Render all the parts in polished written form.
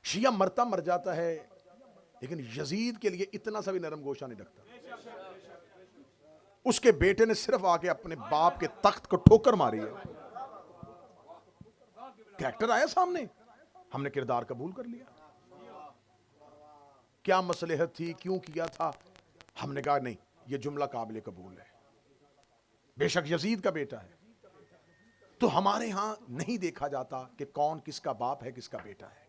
शिया मरता मर जाता है, लेकिन यजीद के लिए इतना सा भी नरम गोशा नहीं रखता। उसके बेटे ने सिर्फ आके अपने बाप के तख्त को ठोकर मारी है। कैरेक्टर आया सामने, हमने किरदार कबूल कर लिया। क्या मसलहत थी, क्यों किया था, हमने कहा नहीं, यह जुमला काबिल कबूल है, बेशक यजीद का बेटा है। तो हमारे यहां नहीं देखा जाता कि कौन किसका बाप है, किसका बेटा है।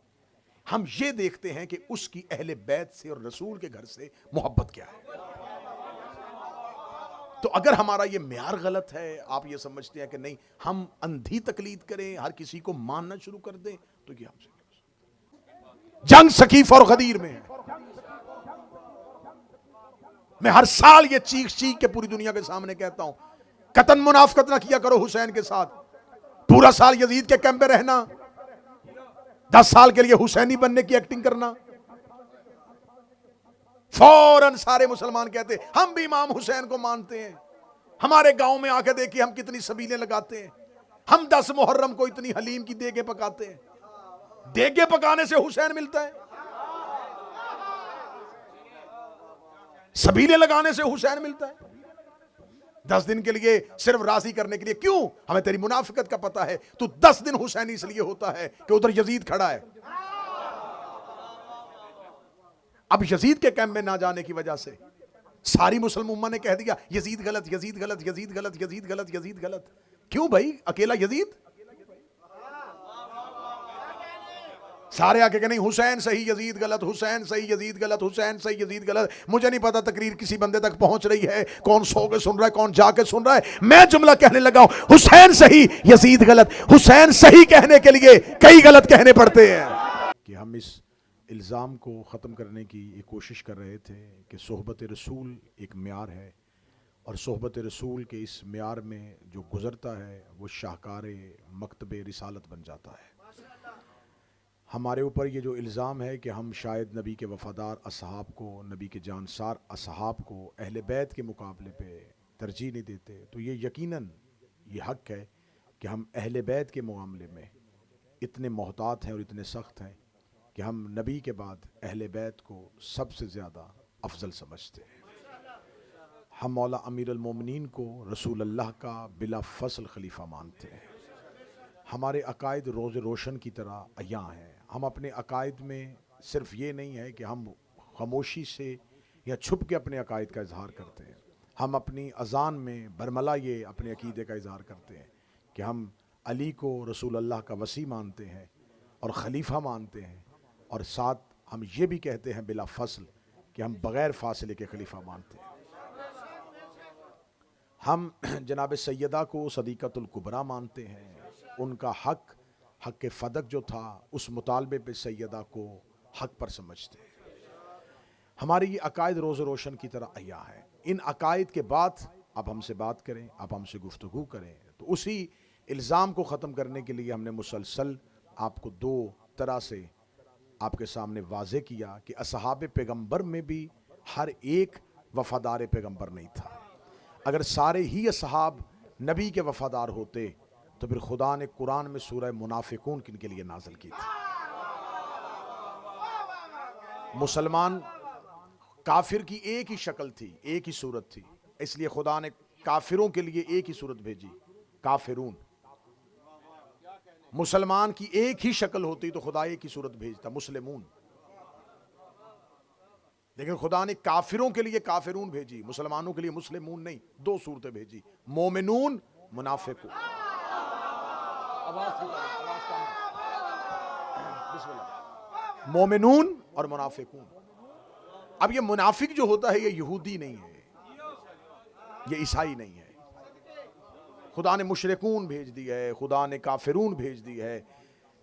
हम ये देखते हैं कि उसकी अहले बैत से और रसूल के घर से मोहब्बत क्या है। तो अगर हमारा ये म्यार गलत है, आप ये समझते हैं कि नहीं हम अंधी तकलीद करें, हर किसी को मानना शुरू कर दें, तो ये हमसे जंग सकीफ और गदीर में है। मैं हर साल ये चीख चीख के पूरी दुनिया के सामने कहता हूं, कतन मुनाफकत ना किया करो हुसैन के साथ। पूरा साल यजीद के कैंप में रहना, 10 साल के लिए हुसैनी बनने की एक्टिंग करना, फौरन सारे मुसलमान कहते हम भी इमाम हुसैन को मानते हैं। हमारे गांव में आके देखिए हम कितनी सबीलें लगाते हैं, हम 10 मुहर्रम को इतनी हलीम की देगे पकाते हैं। देगे पकाने से हुसैन मिलता है, सबीलें लगाने से हुसैन मिलता है। 10 दिन के लिए सिर्फ राजी करने के लिए, क्यों? हमें तेरी मुनाफिकत का पता है, तू 10 दिन हुसैनी इसलिए होता है कि उधर यजीद खड़ा है। अब यजीद के कैंप में ना जाने की वजह से सारी मुसलमान उम्मा ने कह दिया यजीद गलत, यजीद गलत, यजीद गलत, यजीद गलत, यजीद गलत। क्यों भाई, अकेला यजीद? सारे आके नहीं हुसैन सही यजीद गलत, हुसैन सही यजीद गलत, हुसैन सही यजीद गलत। मुझे नहीं पता तकरीर किसी बंदे तक पहुंच रही है, कौन सो के सुन रहा है, कौन जाके सुन रहा है। मैं जुमला कहने लगा हूं, हुसैन सही यजीद गलत। हुसैन सही कहने के लिए कई गलत कहने पड़ते हैं। कि हम इस इल्ज़ाम को ख़त्म करने की एक कोशिश कर रहे थे कि सोहबत रसूल एक म्यार है, और सोहबत रसूल के इस म्यार में जो गुज़रता है वो शाहकार मकतब रिसालत बन जाता है। हमारे ऊपर ये जो इल्ज़ाम है कि हम शायद नबी के वफ़ादार असहाब को, नबी के जानसार असहाब को अहले बैत के मुकाबले पे तरजीह नहीं देते, तो ये यकीनन ये हक़ है कि हम अहले बैत के मामले में इतने मोहतात हैं और इतने सख्त हैं कि हम नबी के बाद अहले बैत को सबसे ज़्यादा अफजल समझते हैं। हम मौला अमीर अल-मोमिनीन को रसूल अल्लाह का बिला फसल खलीफा मानते हैं। हमारे अकायद रोज़ रोशन की तरह अयां हैं। हम अपने अकायद में सिर्फ ये नहीं है कि हम खामोशी से या छुप के अपने अकायद का इजहार करते हैं, हम अपनी अज़ान में बरमला ये अपने अकीदे का इजहार करते हैं कि हम अली को रसूल अल्लाह का वसी मानते हैं और ख़लीफ़ा मानते हैं, और साथ हम ये भी कहते हैं बिला फसल कि हम बग़ैर फासले के खलीफा मानते हैं। हम जनाब सैयदा को सदीक़तुल कुबरा मानते हैं, उनका हक़ हक़ फ़दक जो था उस मुतालबे पे सैयदा को हक़ पर समझते हैं। हमारे ये अकायद रोज़ रोशन की तरह अया है। इन अकायद के बाद आप हमसे बात करें, आप हमसे गुफ्तगू करें, तो उसी इल्ज़ाम को ख़त्म करने के लिए हमने मुसलसल आपको 2 तरह से आपके सामने वाज़े किया कि असहाब पैगम्बर में भी हर एक वफ़ादार पैगम्बर नहीं था। अगर सारे ही असहाब नबी के वफ़ादार होते तो फिर खुदा ने कुरान में सूरह मुनाफिकून किन के लिए नाज़िल की थी। मुसलमान काफिर की एक ही शक्ल थी, एक ही सूरत थी, इसलिए खुदा ने काफिरों के लिए एक ही सूरत भेजी, काफिरून। मुसलमान की एक ही शक्ल होती तो खुदा एक ही सूरत भेजता, मुस्लिमून। लेकिन खुदा ने काफिरों के लिए काफिरून भेजी, मुसलमानों के लिए मुस्लिमून नहीं, 2 सूरतें भेजी, मोमिनून मुनाफिकून। मोमिनून और मुनाफिकून। अब ये मुनाफिक जो होता है ये यहूदी नहीं है, ये ईसाई नहीं है। खुदा ने मुशरिकून भेज दी है, खुदा ने काफिरून भेज दी है,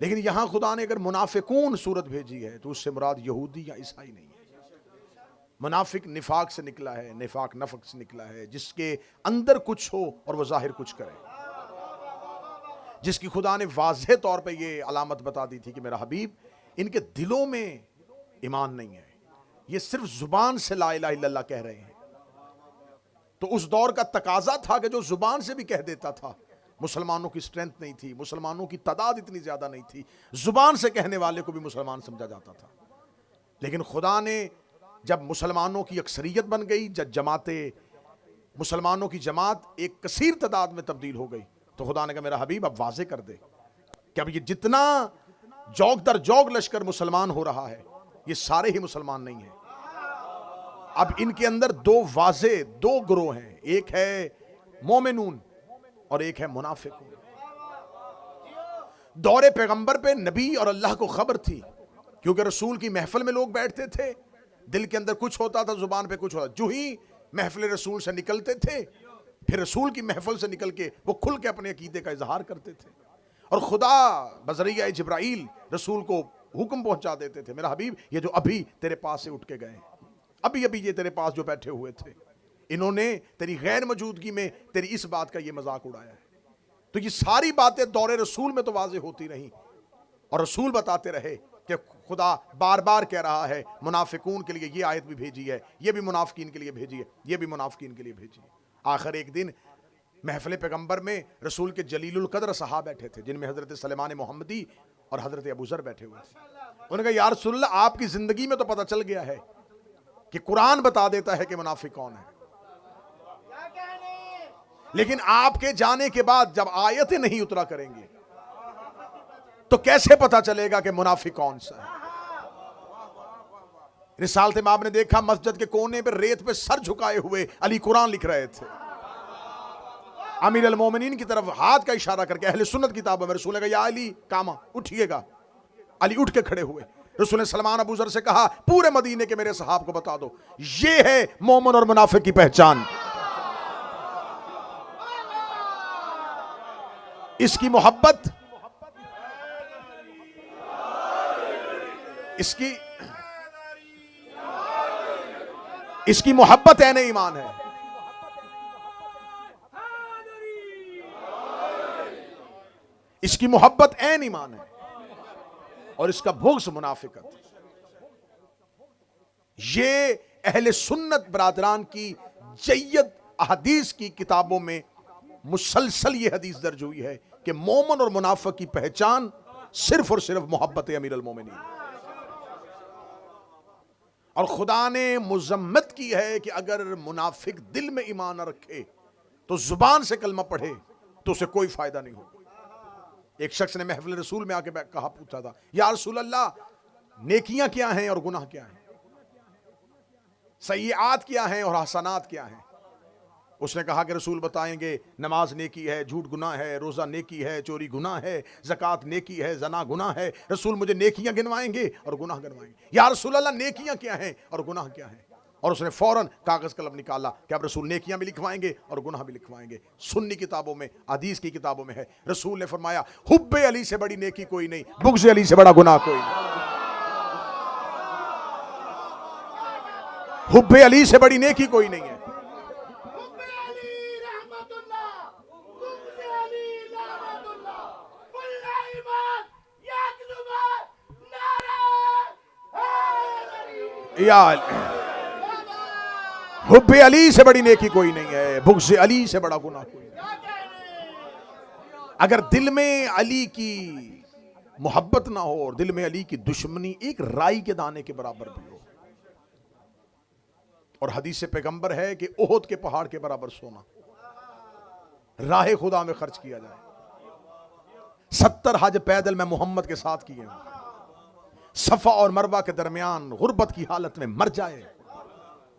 लेकिन यहां खुदा ने अगर मुनाफिकून सूरत भेजी है तो उससे मुराद यहूदी या ईसाई नहीं है। मुनाफिक निफाक से निकला है, निफाक नफक से निकला है, जिसके अंदर कुछ हो और वह जाहिर कुछ करे, जिसकी खुदा ने वाज़ेह तौर पे ये अलामत बता दी थी कि मेरा हबीब इनके दिलों में ईमान नहीं है, ये सिर्फ जुबान से ला इलाहा इल्लल्लाह कह रहे हैं। तो उस दौर का तकाजा था कि जो जुबान से भी कह देता था मुसलमानों की स्ट्रेंथ नहीं थी, मुसलमानों की तादाद इतनी ज्यादा नहीं थी, जुबान से कहने वाले को भी मुसलमान समझा जाता था। लेकिन खुदा ने जब मुसलमानों की अक्सरियत बन गई, जब मुसलमानों की जमात एक कसीर तादाद में तब्दील हो गई, तो खुदा ने कहा मेरा हबीब अब वाजे कर दे कि अब ये जितना जौग दर जौग लश्कर मुसलमान हो रहा है, ये सारे ही मुसलमान नहीं है। अब इनके अंदर दो ग्रोह हैं, एक है मोमिनून और एक है मुनाफिकून। दौरे पैगंबर पे नबी और अल्लाह को खबर थी, क्योंकि रसूल की महफिल में लोग बैठते थे, दिल के अंदर कुछ होता था, जुबान पे कुछ होता। जो ही महफिल रसूल से निकलते थे, फिर रसूल की महफिल से निकल के वो खुल के अपने अकीदे का इजहार करते थे, और खुदा बजरिया जिब्राइल रसूल को हुक्म पहुंचा देते थे, मेरा हबीब ये जो अभी तेरे पास से उठ के गए, अभी अभी ये तेरे पास जो बैठे हुए थे, इन्होंने तेरी गैर मौजूदगी में तेरी इस बात का ये मजाक उड़ाया है। तो ये सारी बातें दौरे रसूल में तो वाज़ेह होती रही, और रसूल बताते रहे कि खुदा बार बार कह रहा है मुनाफिकून के लिए ये आयत भी भेजी है, ये भी मुनाफिकीन के लिए भेजी है, ये भी मुनाफिकीन के लिए भेजी है। आखिर एक दिन महफिल पैगंबर में रसूल के जलीलुल कद्र सहाबा बैठे थे, जिनमें हजरत सलेमान मोहम्मदी और हजरत अबू ज़र बैठे हुए थे। उन्होंने कहा या रसूल अल्लाह, आपकी जिंदगी में तो पता चल गया है कि कुरान बता देता है कि मुनाफिक कौन है, लेकिन आपके जाने के बाद जब आयतें नहीं उतरा करेंगी तो कैसे पता चलेगा कि मुनाफिक कौन सा है। रिसालत में आपने देखा मस्जिद के कोने पर रेत पे सर झुकाए हुए अली कुरान लिख रहे थे, अमीर अल मोमिनीन की तरफ हाथ का इशारा करके। अहले सुन्नत किताबों में रसूल ने कहा या अली कामा, उठिएगा। अली उठ के खड़े हुए। रसूल ने सलमान अबू ज़र से कहा पूरे मदीने के मेरे सहाब को बता दो, ये है मोमिन और मुनाफिक की पहचान। इसकी मोहब्बत, इसकी मोहब्बत ऐन ईमान है, इसकी मोहब्बत ऐन ईमान है, और इसका बुग़्ज़ मुनाफिकत। ये अहले सुन्नत बरादरान की जय्यद अहदीस की किताबों में मुसलसल ये हदीस दर्ज हुई है कि मोमिन और मुनाफिक की पहचान सिर्फ और सिर्फ मोहब्बत अमीर अल मोमिनीन। और खुदा ने मुज़म्मत की है कि अगर मुनाफिक दिल में ईमान न रखे तो जुबान से कलमा पढ़े तो उसे कोई फायदा नहीं होगा। एक शख्स ने महफिल रसूल में आके कहा, पूछा था या रसूल अल्लाह, नेकियां क्या हैं और गुनाह क्या हैं, सय्यात क्या हैं और हसनात क्या हैं। उसने कहा कि रसूल बताएंगे नमाज नेकी है, झूठ गुनाह है, रोज़ा नेकी है, चोरी गुनाह है, ज़कात नेकी है, जना गुनाह है। रसूल मुझे नेकियां गिनवाएंगे और गुनाह गिनवाएंगे। या रसूल अल्लाह, नेकियां क्या हैं और गुनाह क्या हैं। और उसने फौरन कागज़ कलम निकाला कि अब रसूल नेकियां भी लिखवाएंगे और गुनाह भी लिखवाएंगे। सुन्नी किताबों में, हदीस की किताबों में है, रसूल ने फरमाया हुब्बे अली से बड़ी नेकी कोई नहीं, बुग़्ज़ अली से बड़ा गुनाह कोई नहीं। हुब्बे अली से बड़ी नेकी कोई नहीं है। हुब्बे अली से बड़ी नेकी कोई नहीं है, बुग़्ज़ अली से बड़ा गुनाह कोई नहीं। अगर दिल में अली की मोहब्बत ना हो और दिल में अली की दुश्मनी एक राई के दाने के बराबर भी हो, और हदीस पैगंबर है कि ओहद के पहाड़ के बराबर सोना राह खुदा में खर्च किया जाए, 70 हज पैदल मैं मोहम्मद के साथ किए हूं, सफा और मरवा के दरमियान गुर्बत की हालत में मर जाए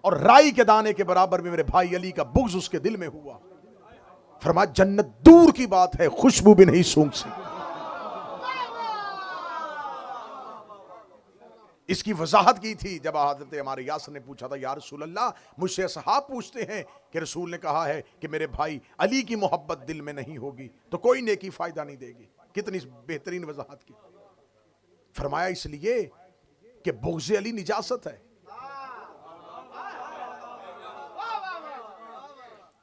और राई के दाने के बराबर भी मेरे भाई अली का बुग़्ज़ उसके दिल में हुआ, फरमाया जन्नत दूर की बात है, खुशबू भी नहीं सूंघ सकती। इसकी वजाहत की थी जब हज़रत हमारे यासर ने पूछा था या रसूल अल्लाह, मुझसे असहाब पूछते हैं कि रसूल ने कहा है कि मेरे भाई अली की मोहब्बत दिल में नहीं होगी तो कोई नेकी फायदा नहीं देगी। कितनी बेहतरीन वजाहत की। फरमाया इसलिए कि बुग़्ज़ अली निजासत है।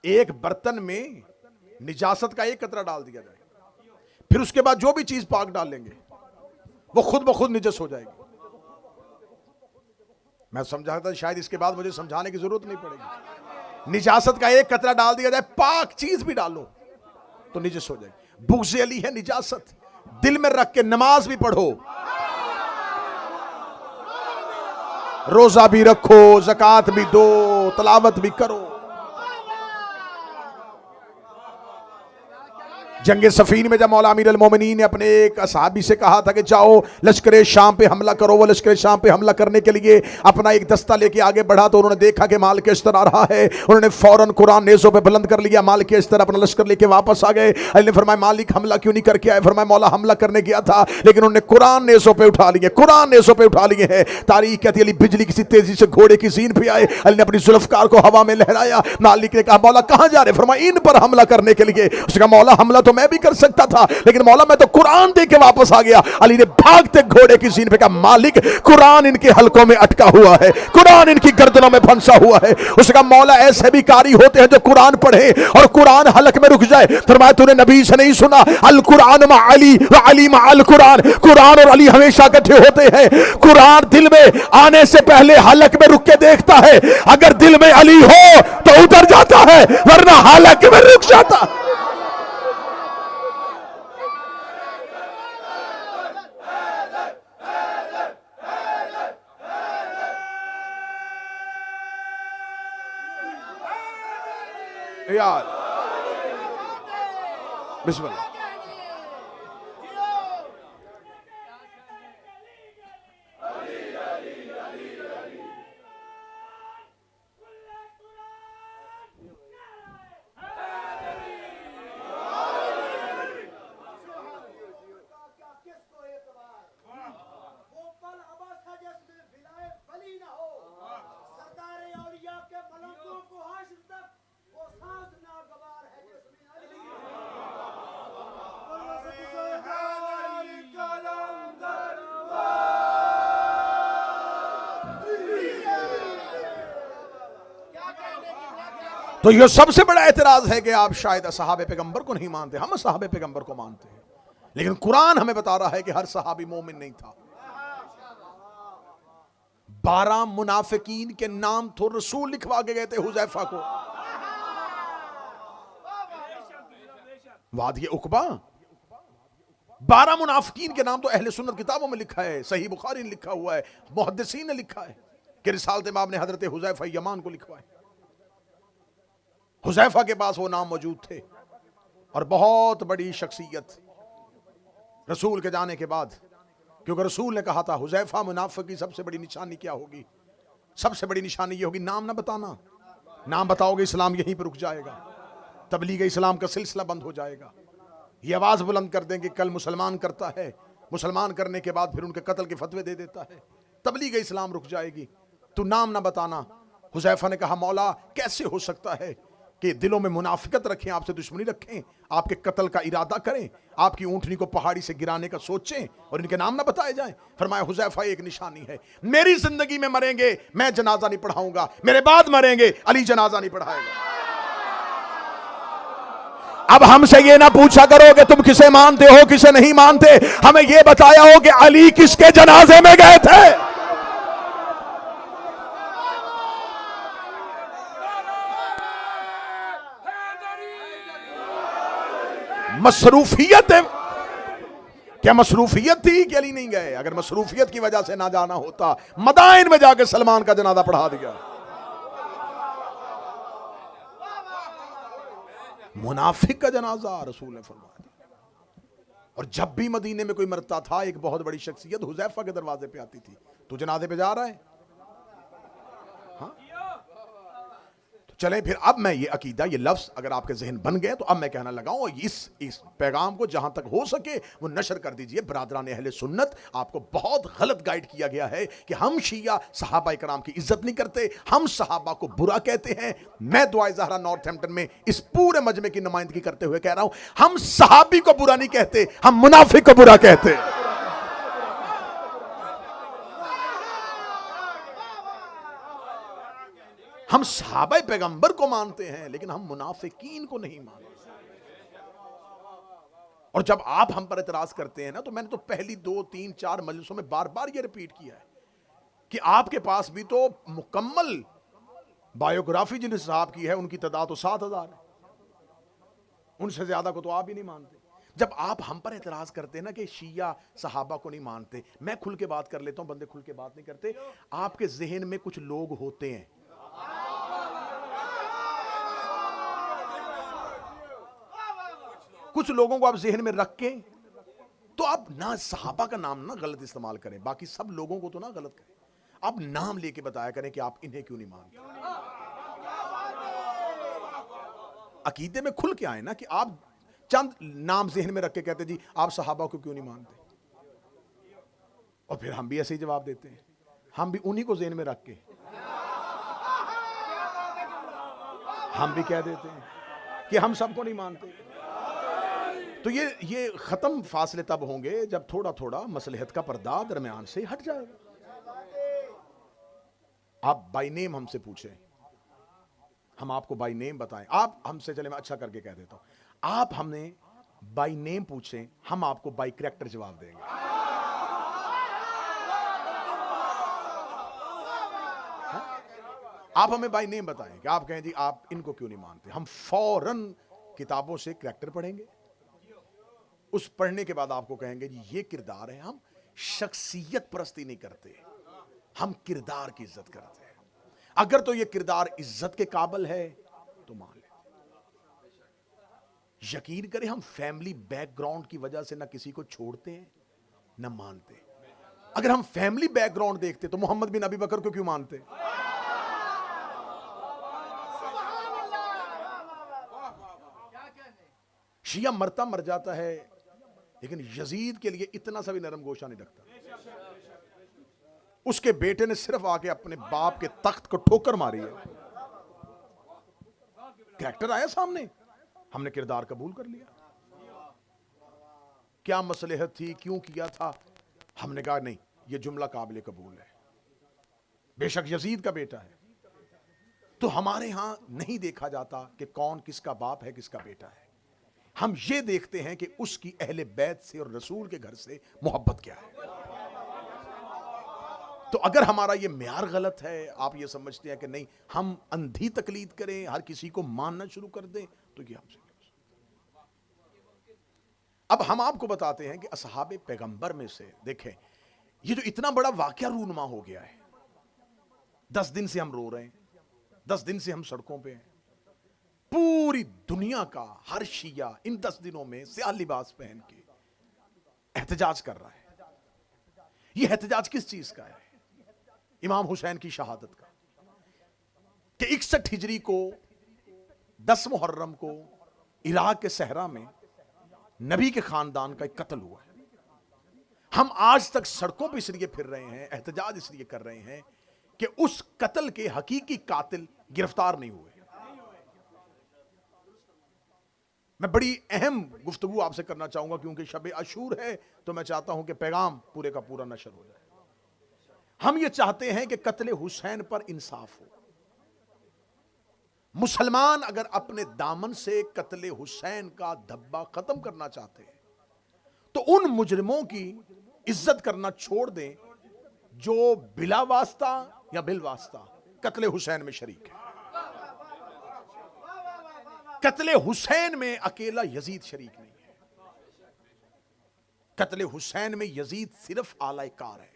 एक बर्तन में निजासत का एक कतरा डाल दिया जाए, फिर उसके बाद जो भी चीज पाक डाल लेंगे वो खुद ब खुद निजस हो जाएगी। मैं समझा था शायद इसके बाद मुझे समझाने की जरूरत नहीं पड़ेगी। निजासत का एक कतरा डाल दिया जाए, पाक चीज भी डालो तो निजस हो जाएगी। बुग़्ज़ अली है निजासत, दिल में रख के नमाज भी पढ़ो, रोजा भी रखो, ज़कात भी दो, तलावत भी करो। जंगे सफीन में जब मौला अमीर अल मोमिनीन ने अपने एक असहाबी से कहा था कि जाओ लश्कर शाम पे हमला करो, वो लश्कर शाम पे हमला करने के लिए अपना एक दस्ता लेके आगे बढ़ा तो उन्होंने देखा कि माल के अस्तर आ रहा है। उन्होंने फौरन कुरान नेज़ों पे बुलंद कर लिया, माल के अस्तर अपना लश्कर लेके वापस आ गए। अली ने फरमाया मालिक हमला क्यों नहीं करके आए? फरमाया मौला हमला करने गया था लेकिन उन्होंने कुरान नेज़ों पे उठा लिए, कुरान नेज़ों पे उठा लिए हैं। तारीख कहती अली बिजली किसी तेजी से घोड़े की सीन पे आए, अली ने अपनी जुल्फकार को हवा में लहराया। मालिक ने कहा मौला कहां जा रहे? फरमाया इन पर हमला करने के लिए। उसने कहा मौला हमला तो मैं भी कर सकता था लेकिन मौला मैं तो कुरान दे के वापस आ गया। अली ने भागते घोड़े की सीन पे कहा मालिक कुरान इनके हलकों में अटका हुआ है, कुरान इनकी गर्दनों में फंसा हुआ है। उसने कहा मौला ऐसे भी कारी होते हैं जो कुरान पढ़े और कुरान हलक में रुक जाए। फरमाया तूने नबी से नहीं सुना अल कुरान मा अली व अली मा अल कुरान, कुरान और अली हमेशा इकट्ठे होते हैं। कुरान दिल में आने से पहले हलक में रुक के देखता है, अगर दिल में अली हो तो उतर जाता है वरना हलक में रुक जाता। यार बिस्मिल्लाह। तो यह सबसे बड़ा एतराज है कि आप शायद सहाबे पैगंबर को नहीं मानते, हम सहाबे पैगंबर को मानते हैं। लेकिन कुरान हमें बता रहा है कि हर सहाबी मोमिन नहीं था। 12 मुनाफिकीन के नाम तो रसूल लिखवा के गए थे हुजैफा को। वादिये उकबा 12 मुनाफिकीन के नाम तो अहले सुन्नत किताबों में लिखा है, सही बुखारी ने लिखा हुआ है, मुहद्दिसीन ने लिखा है कि रिसालत इमाम ने हजरत हुजैफा यमान को लिखवाए। हुजैफा के पास वो नाम मौजूद थे और बहुत बड़ी शख्सियत रसूल के जाने के बाद, क्योंकि रसूल ने कहा था हुजैफा मुनाफिक की सबसे बड़ी निशानी क्या होगी? सबसे बड़ी निशानी ये होगी नाम ना बताना, नाम बताओगे इस्लाम यहीं पर रुक जाएगा, तबलीग इस्लाम का सिलसिला बंद हो जाएगा। ये आवाज बुलंद कर देंगे कल मुसलमान करता है, मुसलमान करने के बाद फिर उनके कत्ल के फतवे दे देता है, तबलीग इस्लाम रुक जाएगी, तू नाम ना बताना। हुजैफा ने कहा मौला कैसे हो सकता है कि दिलों में मुनाफिकत रखें, आपसे दुश्मनी रखें, आपके कत्ल का इरादा करें, आपकी ऊंटनी को पहाड़ी से गिराने का सोचें और इनके नाम ना बताए जाएं। फरमाया हुजैफा एक निशानी है, मेरी जिंदगी में मरेंगे मैं जनाजा नहीं पढ़ाऊंगा, मेरे बाद मरेंगे अली जनाजा नहीं पढ़ाएगा। अब हमसे ये ना पूछा करो कि तुम किसे मानते हो किसे नहीं मानते, हमें ये बताया हो कि अली किसके जनाजे में गए थे। मसरूफियत है क्या? मसरूफियत थी कि अली नहीं गए? अगर मसरूफियत की वजह से ना जाना होता मदाइन में जाकर सलमान का जनाजा पढ़ा दिया। मुनाफिक का जनाजा रसूल ने फरमाया। और जब भी मदीने में कोई मरता था एक बहुत बड़ी शख्सियत हुजैफा के दरवाजे पे आती थी, तू जनाजे पे जा रहा है? हाँ चलें फिर। अब मैं ये अकीदा ये लफ्ज़ अगर आपके जहन बन गए तो अब मैं कहना लगाऊं इस पैगाम को जहां तक हो सके वो नशर कर दीजिए। बरादरान अहले सुन्नत, आपको बहुत गलत गाइड किया गया है कि हम शिया सहाबा इकराम की इज्जत नहीं करते, हम सहाबा को बुरा कहते हैं। मैं दुआए ज़हरा नॉर्थहैम्पटन में इस पूरे मजमे की नुमाइंदगी करते हुए कह रहा हूं, हम सहाबी को बुरा नहीं कहते, हम मुनाफिक को बुरा कहते हैं। हम सहाबा पैगंबर को मानते हैं लेकिन हम मुनाफिकीन को नहीं मानते। और जब आप हम पर एतराज करते हैं ना, तो मैंने तो पहली 2, 3, 4 मजलिसों में बार बार ये रिपीट किया है कि आपके पास भी तो मुकम्मल बायोग्राफी जिन साहब की है उनकी तादाद तो 7,000 है। उनसे ज्यादा को तो आप ही नहीं मानते। जब आप हम पर एतराज करते हैं ना कि शिया सहाबा को नहीं मानते, मैं खुल के बात कर लेता हूं, बंदे खुल के बात नहीं करते। आपके जहन में कुछ लोग होते हैं, कुछ लोगों को आप जहन में रख के तो आप ना सहाबा का नाम ना गलत इस्तेमाल करें, बाकी सब लोगों को तो ना गलत करें, आप नाम लेके बताया करें कि आप इन्हें क्यों नहीं मानते। अकीदे में खुल के आए ना कि आप चंद नाम जहन में रख के कहते जी आप सहाबा को क्यों नहीं मानते, और फिर हम भी ऐसे ही जवाब देते हैं, हम भी उन्हीं को जहन में रख के हम भी कह देते हैं कि हम सबको नहीं मानते। तो ये खत्म फासले तब होंगे जब थोड़ा थोड़ा मसलहत का पर्दा दरमियान से हट जाएगा। आप बाय नेम हमसे पूछें, हम आपको बाय नेम बताएं, आप हमसे, चले मैं अच्छा करके कह देता हूं, आप हमने बाय नेम पूछें, हम आपको बाय कैरेक्टर जवाब देंगे। आप हमें बाय नेम बताएं कि आप कहें जी आप इनको क्यों नहीं मानते, हम फौरन किताबों से कैरेक्टर पढ़ेंगे, उस पढ़ने के बाद आपको कहेंगे जी ये किरदार है। हम शख्सियत परस्ती नहीं करते, हम किरदार की इज्जत करते हैं। अगर तो ये किरदार इज्जत के काबिल है तो मान ले। यकीन करें हम फैमिली बैकग्राउंड की वजह से ना किसी को छोड़ते हैं ना मानते। अगर हम फैमिली बैकग्राउंड देखते तो मोहम्मद बिन अबी बकर को क्यों मानते। शिया मरता मर जाता है, लेकिन यजीद के लिए इतना सा भी नरम गोशा नहीं रखता। उसके बेटे ने सिर्फ आके अपने बाप के तख्त को ठोकर मारी है, कैरेक्टर आया सामने, हमने किरदार कबूल कर लिया। क्या मसलहत थी, क्यों किया था, हमने कहा नहीं ये जुमला काबिल कबूल है, बेशक यजीद का बेटा है। तो हमारे यहां नहीं देखा जाता कि कौन किसका बाप है किसका बेटा है, हम ये देखते हैं कि उसकी अहले बैत से और रसूल के घर से मोहब्बत क्या है। तो अगर हमारा ये म्यार गलत है, आप ये समझते हैं कि नहीं हम अंधी तकलीद करें, हर किसी को मानना शुरू कर दें, तो ये हमसे। अब हम आपको बताते हैं कि असहाबे पैगंबर में से देखें, ये जो इतना बड़ा वाकया रूनुमा हो गया है, 10 दिन से हम रो रहे हैं, 10 दिन से हम सड़कों पे हैं, पूरी दुनिया का हर शिया इन 10 दिनों में स्याह लिबास पहन के एहतजाज कर रहा है। यह एहतजाज किस चीज का है? इमाम हुसैन की शहादत का, कि 61 हिजरी को 10 मुहर्रम को इराक के सहरा में नबी के खानदान का एक कत्ल हुआ है। हम आज तक सड़कों पर इसलिए फिर रहे हैं, एहतजाज इसलिए कर रहे हैं कि उस कत्ल के हकीकी कातिल गिरफ्तार नहीं हुए। मैं बड़ी अहम गुफ्तगू आपसे करना चाहूंगा, क्योंकि शब अशूर है, तो मैं चाहता हूं कि पैगाम पूरे का पूरा नशर हो जाए। हम ये चाहते हैं कि कत्ले हुसैन पर इंसाफ हो। मुसलमान अगर अपने दामन से कत्ले हुसैन का धब्बा खत्म करना चाहते हैं तो उन मुजरिमों की इज्जत करना छोड़ दें जो बिला वास्ता या बिल वास्ता कत्ले हुसैन में शरीक है। कत्ले हुसैन में अकेला यजीद शरीक नहीं है, कत्ले हुसैन में यजीद सिर्फ आलाकार है।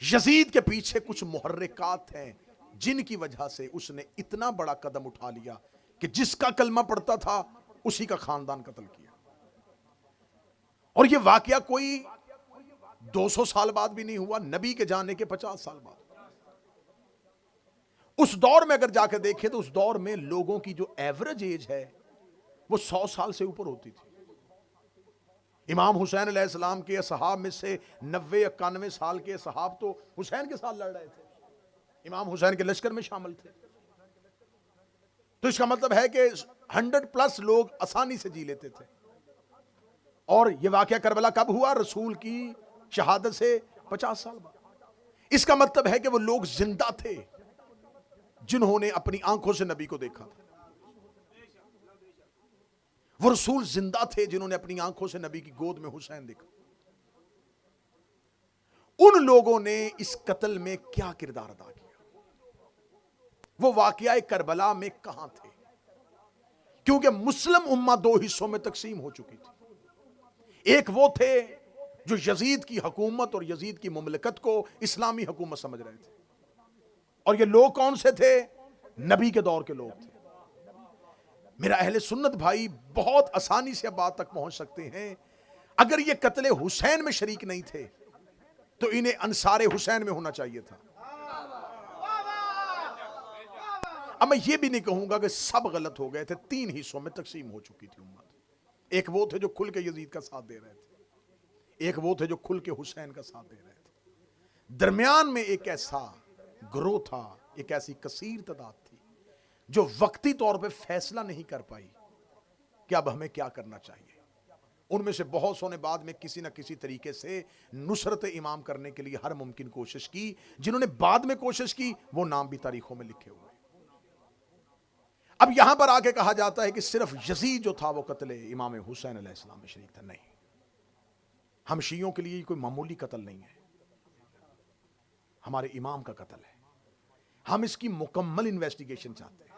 यजीद के पीछे कुछ मुहर्रिकात हैं जिनकी वजह से उसने इतना बड़ा कदम उठा लिया कि जिसका कलमा पढ़ता था उसी का खानदान कत्ल किया। और यह वाकया कोई 200 साल बाद भी नहीं हुआ, नबी के जाने के 50 साल बाद। उस दौर में अगर जाकर देखें तो उस दौर में लोगों की जो एवरेज एज है वो 100 साल से ऊपर होती थी। इमाम हुसैन अलैहिस्सलाम के असहाब में से 90-91 साल के असहाब तो हुसैन के साथ लड़ रहे थे, इमाम हुसैन के लश्कर में शामिल थे। तो इसका मतलब है कि 100+ लोग आसानी से जी लेते थे। और यह वाकया करबला कब हुआ? रसूल की शहादत से 50 साल बाद। इसका मतलब है कि वो लोग जिंदा थे जिन्होंने अपनी आंखों से नबी को देखा था। वो रसूल जिंदा थे जिन्होंने अपनी आंखों से नबी की गोद में हुसैन देखा। उन लोगों ने इस कत्ल में क्या किरदार अदा किया? वो वाकया करबला में कहां थे? क्योंकि मुस्लिम उम्मा दो हिस्सों में तकसीम हो चुकी थी। एक वो थे जो यजीद की हुकूमत और यजीद की मुमलकत को इस्लामी हुकूमत समझ रहे थे, और ये लोग कौन से थे? नबी के दौर के लोग थे। मेरा अहले सुन्नत भाई बहुत आसानी से बात तक पहुंच सकते हैं। अगर ये कत्ले हुसैन में शरीक नहीं थे तो इन्हें अंसारे हुसैन में होना चाहिए था। अब मैं ये भी नहीं कहूंगा कि सब गलत हो गए थे। 3 हिस्सों में तकसीम हो चुकी थी उम्मत। एक वो थे जो खुल के यजीद का साथ दे रहे थे, एक वो थे जो खुल के हुसैन का साथ दे रहे थे। दरमियान में एक ऐसा ग्रोह था, एक ऐसी कसीर तादाद थी जो वक्ती तौर पे फैसला नहीं कर पाई कि अब हमें क्या करना चाहिए। उनमें से बहुत सौ ने बाद में किसी ना किसी तरीके से नुसरत इमाम करने के लिए हर मुमकिन कोशिश की। जिन्होंने बाद में कोशिश की वो नाम भी तारीखों में लिखे हुए। अब यहां पर आके कहा जाता है कि सिर्फ यजीद जो था वो कत्ले इमाम हुसैन अलैहिस्सलाम में शरीक था। नहीं, हम शियों के लिए कोई मामूली कत्ल नहीं है, हमारे इमाम का कत्ल है। हम इसकी मुकम्मल इन्वेस्टिगेशन चाहते हैं।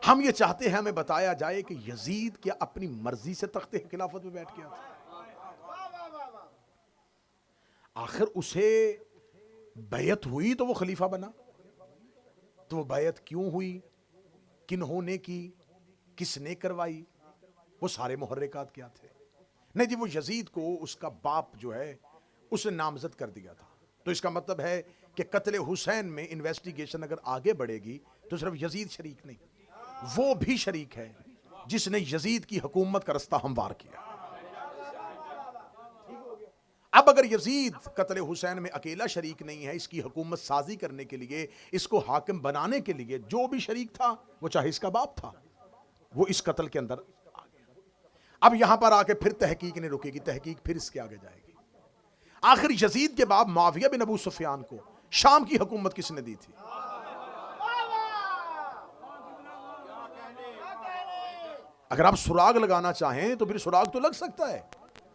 हम ये चाहते हैं हमें बताया जाए कि यजीद क्या अपनी मर्जी से तख्ते खिलाफत में बैठ गया था? आखिर उसे बैयत हुई तो वो खलीफा बना, तो वो बैयत क्यों हुई, किन्होंने की, किसने करवाई, वो सारे मुहर्रिकात क्या थे? नहीं जी, वो यजीद को उसका बाप जो है उसने नामजद कर दिया था। तो इसका मतलब है कि कत्ले हुसैन में इन्वेस्टिगेशन अगर आगे बढ़ेगी तो सिर्फ यजीद शरीक नहीं, वो भी शरीक है जिसने यजीद की हुकूमत का रास्ता हमवार किया। अब अगर यजीद कत्ले हुसैन में अकेला शरीक नहीं है, इसकी हुकूमत साजी करने के लिए, इसको हाकिम बनाने के लिए जो भी शरीक था, वो चाहे इसका बाप था, वो इस कत्ल के अंदर आ गया। अब यहां पर आके फिर तहकीक नहीं रुकेगी, तहकीक फिर इसके आगे जाएगी। आखिर यजीद के बाप मुआविया बिन अबू सुफियान को शाम की हुकूमत किसने दी थी? अगर आप सुराग लगाना चाहें तो फिर सुराग तो लग सकता है।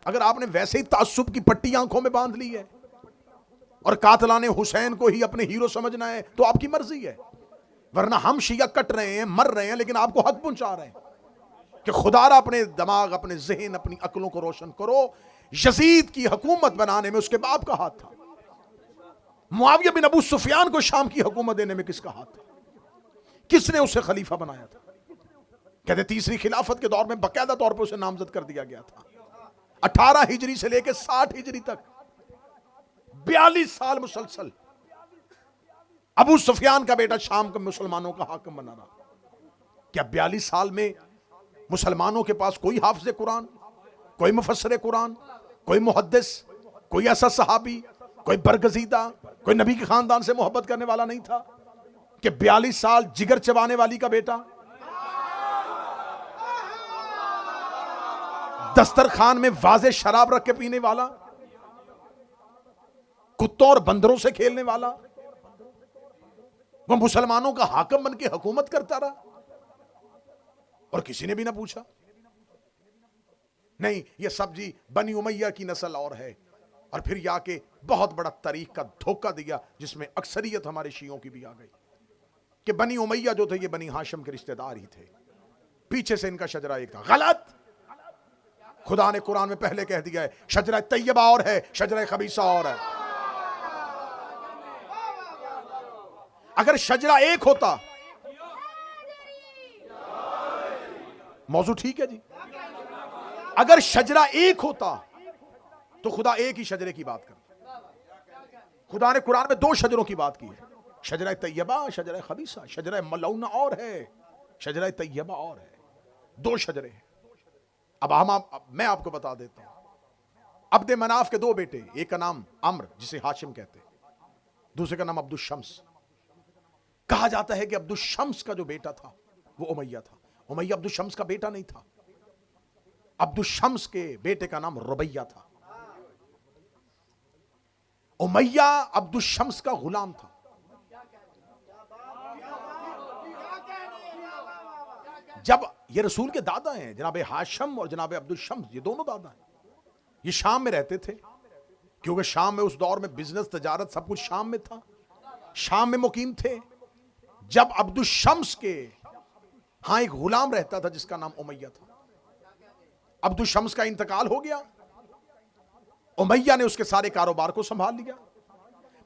अगर आपने वैसे ही तासुब की पट्टी आंखों में बांध ली है और कातलाने हुसैन को ही अपने हीरो समझना है तो आपकी मर्जी है, वरना हम शिया कट रहे हैं, मर रहे हैं, लेकिन आपको हक पहुंचा रहे हैं कि खुदारा अपने दिमाग, अपने जहन, अपनी अक्लों को रोशन करो। यजीद की हुकूमत बनाने में उसके बाप का हाथ था। मुआविया बिन अबू सुफियान को शाम की हुकूमत देने में किसका हाथ था? किसने उसे खलीफा बनाया था? कहते तीसरी खिलाफत के दौर में बाकायदा तौर पर उसे नामजद कर दिया गया था। 18 हिजरी से लेकर 60 हिजरी तक 42 साल मुसलसल अबू सुफियान का बेटा शाम के मुसलमानों का हाकिम बना रहा। क्या 42 साल में मुसलमानों के पास कोई हाफिज कुरान, कोई मुफस्सिर कुरान, कोई मुहद्दिस, कोई ऐसा सहाबी, कोई बरगजीदा, कोई नबी के खानदान से मोहब्बत करने वाला नहीं था कि 42 साल जिगर चबाने वाली का बेटा, दस्तरखान में वाजे शराब रख के पीने वाला, कुत्तों और बंदरों से खेलने वाला, वो मुसलमानों का हाकिम बन के हुकूमत करता रहा और किसी ने भी ना पूछा? नहीं, ये सब जी बनी उमैया की नस्ल और है। और फिर जाके बहुत बड़ा तारीख का धोखा दिया जिसमें अक्सरियत हमारे शियों की भी आ गई कि बनी उमैया जो थे ये बनी हाशिम के रिश्तेदार ही थे, पीछे से इनका शजरा एक था। गलत। खुदा ने कुरान में पहले कह दिया है शजरा तैयबा और है, शजरा खबीसा और है। अगर शजरा एक होता, मौजू ठीक है जी, अगर शजरा एक होता तो खुदा एक ही शजरे की बात करता। खुदा ने कुरान में 2 शजरों की बात की है, शजरा तैयबा, शजरा खबीसा। शजरा मलऊना और है, शजरा तैयबा और है, 2 शजरे हैं। अब मैं आपको बता देता हूं। अब्द मनाफ के 2 बेटे, एक का नाम अम्र जिसे हाशिम कहते, दूसरे का नाम अब्दुल शम्स। कहा जाता है कि अब्दुल शम्स का जो बेटा था वो उमैया था। उमैया अब्दुल शम्स का बेटा नहीं था। अब्दुल शम्स के बेटे का नाम रुबैया था। उमैया अब्दुल शम्स का गुलाम था। जब ये रसूल के दादा हैं जनाब हाशिम और जनाब अब्दुल शम्स, ये दोनों दादा हैं। ये शाम में रहते थे क्योंकि शाम में उस दौर में बिजनेस, तजारत सब कुछ शाम में था, शाम में मुकीम थे। जब अब्दुल शम्स के हाँ, एक गुलाम रहता था जिसका नाम उमैया था। अब्दुल शम्स का इंतकाल हो गया, उमैया ने उसके सारे कारोबार को संभाल लिया।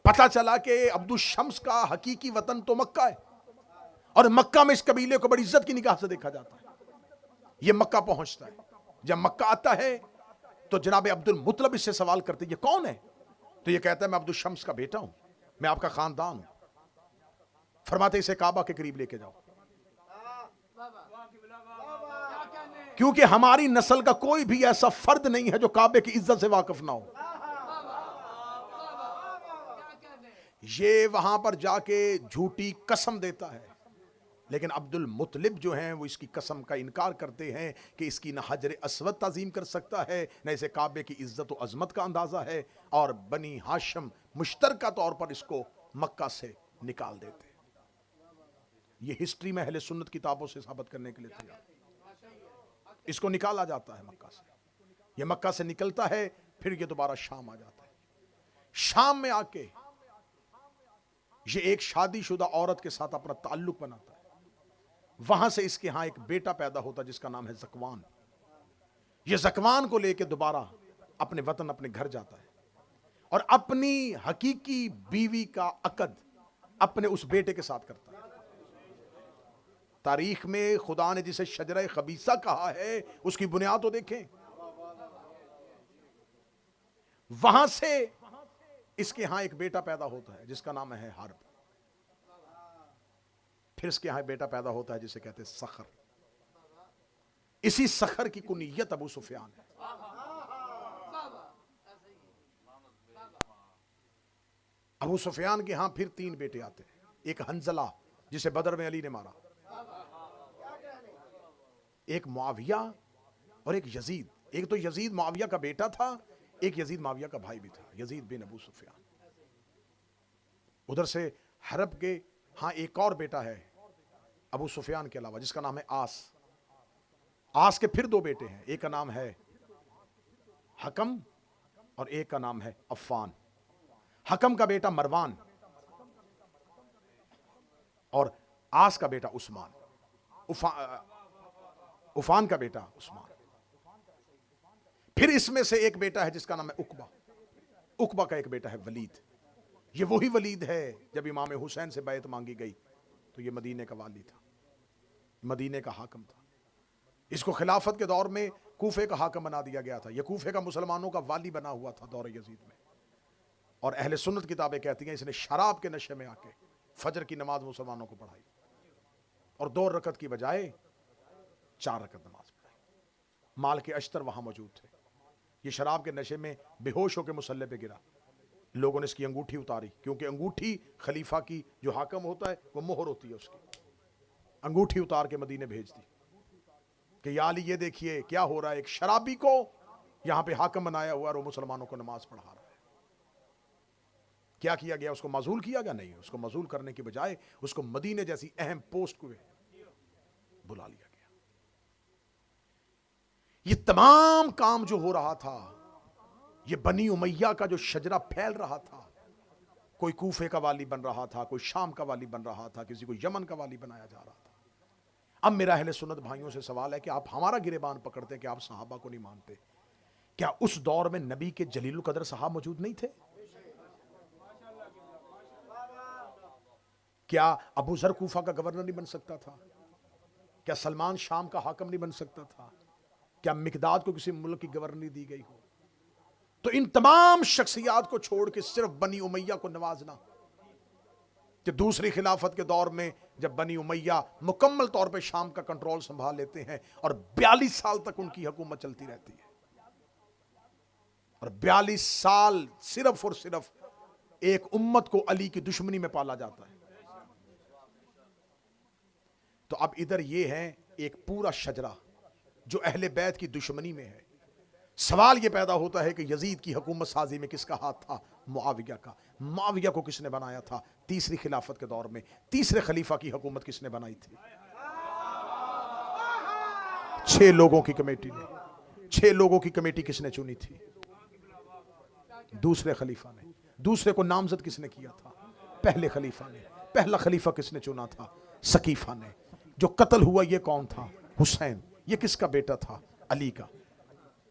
पता चला कि अब्दुल शम्स का हकीकी वतन तो मक्का है, और मक्का में इस कबीले को बड़ी इज्जत की निगाह से देखा जाता है। यह मक्का पहुंचता है। जब मक्का आता है तो जनाब अब्दुल मुतलब इससे सवाल करते, ये कौन है? तो ये कहता है, मैं अब्दुल शम्स का बेटा हूं, मैं आपका खानदान हूं। फरमाते, इसे काबा के करीब लेके जाओ, क्योंकि हमारी नस्ल का कोई भी ऐसा फर्द नहीं है जो काबे की इज्जत से वाकिफ ना हो। ये वहां पर जाके झूठी कसम देता है, लेकिन अब्दुल मुतलिब जो हैं वो इसकी कसम का इनकार करते हैं कि इसकी न हजर अस्वद ताजीम कर सकता है, न इसे काबे की इज्जत और अजमत का अंदाजा है, और बनी हाशिम मुश्तरका तौर पर इसको मक्का से निकाल देते हैं। ये हिस्ट्री में अहले सुन्नत किताबों से साबित करने के लिए तैयार। इसको निकाला जाता है मक्का से। ये मक्का से निकलता है, फिर ये दोबारा शाम आ जाता है। शाम में आके ये एक शादीशुदा औरत के साथ अपना ताल्लुक बनाता है। वहां से इसके यहां एक बेटा पैदा होता है जिसका नाम है ज़कवान। ये ज़कवान को लेकर दोबारा अपने वतन, अपने घर जाता है, और अपनी हकीकी बीवी का अकद अपने उस बेटे के साथ करता है। तारीख में खुदा ने जिसे शजरा खबीसा कहा है, उसकी बुनियाद तो देखें। वहां से इसके यहां एक बेटा पैदा होता है जिसका नाम है हर्ब। फिर इसके यहां बेटा पैदा होता है जिसे कहते हैं सखर। इसी सखर की कुनियत अबू सुफियान है। अबू सुफियान के यहां फिर 3 बेटे आते हैं। एक हंजला जिसे बदर में अली ने मारा, एक मुआविया और एक यजीद। एक तो यजीद मुआविया का बेटा था, एक यजीद मुआविया का भाई भी था, यजीद बिन अबू सुफियान। उधर से हरब के हाँ एक और बेटा है अबू सुफियान के अलावा, जिसका नाम है आस। आस के फिर 2 बेटे हैं, एक का नाम है हकम और एक का नाम है अफ़ान। हकम का बेटा मरवान और आस का बेटा उस्मान। उफान का बेटा उस्मान। फिर इसमें से एक बेटा है जिसका नाम है उकबा। उकबा का एक बेटा है वलीद। ये वही वलीद है जब इमाम हुसैन से बैत मांगी गई तो ये मदीने का वाली था, मदीने का हाकम था। इसको खिलाफत के दौर में कूफे का हाकम बना दिया गया था। ये कूफे का मुसलमानों का वाली बना हुआ था दौर यजीद में। और अहले सुन्नत किताबें कहती हैं इसने शराब के नशे में आके फजर की नमाज मुसलमानों को पढ़ाई, और 2 रकत की बजाय 4 रकत नमाज पढ़ाई। माल के अश्तर वहां मौजूद थे। ये शराब के नशे में बेहोश होकर मुसल्ले पे गिरा। लोगों ने इसकी अंगूठी उतारी, क्योंकि अंगूठी खलीफा की जो हाकम होता है वो मोहर होती है उसकी। अंगूठी उतार के मदीने भेज दी कि या अली ये देखिए क्या हो रहा है, एक शराबी को यहां पे हाकम बनाया हुआ और वो मुसलमानों को नमाज पढ़ा रहा है। क्या किया गया? उसको माजूल किया गया? नहीं, उसको माजूल करने की बजाय उसको मदीने जैसी अहम पोस्ट को बुला लिया गया। ये तमाम काम जो हो रहा था, ये बनी उमैया का जो शजरा फैल रहा था, कोई कूफे का वाली बन रहा था, कोई शाम का वाली बन रहा था, किसी को यमन का वाली बनाया जा रहा था। अब मेरा अहले सुन्नत भाइयों से सवाल है कि आप हमारा गिरेबान पकड़ते कि आप सहाबा को नहीं मानते। क्या उस दौर में नबी के जलीलुल कदर साहब मौजूद नहीं थे? क्या अबू जर कूफा का गवर्नर नहीं बन सकता था? क्या सलमान शाम का हाकम नहीं बन सकता था? क्या मिकदाद को किसी मुल्क की गवर्नरी दी गई हो? तो इन तमाम शख्सियात को छोड़ के सिर्फ बनी उमैया को नवाजना, कि दूसरी खिलाफत के दौर में जब बनी उमैया मुकम्मल तौर पे शाम का कंट्रोल संभाल लेते हैं और 42 साल तक उनकी हुकूमत चलती रहती है, और 42 साल सिर्फ और सिर्फ एक उम्मत को अली की दुश्मनी में पाला जाता है। तो अब इधर ये है एक पूरा शजरा जो अहले बैत की दुश्मनी में है। सवाल यह पैदा होता है कि यजीद की हुकूमत साजी में किसका हाथ था? मुआविया का। मुआविया को किसने बनाया था? तीसरी खिलाफत के दौर में तीसरे खलीफा की हुकूमत किसने बनाई थी? 6 लोगों की कमेटी ने। 6 लोगों की कमेटी किसने चुनी थी? दूसरे खलीफा ने। दूसरे को नामजद किसने किया था? पहले खलीफा ने। पहला खलीफा किसने चुना था? सकीफा ने। जो कत्ल हुआ ये कौन था? हुसैन। ये किसका बेटा था? अली का।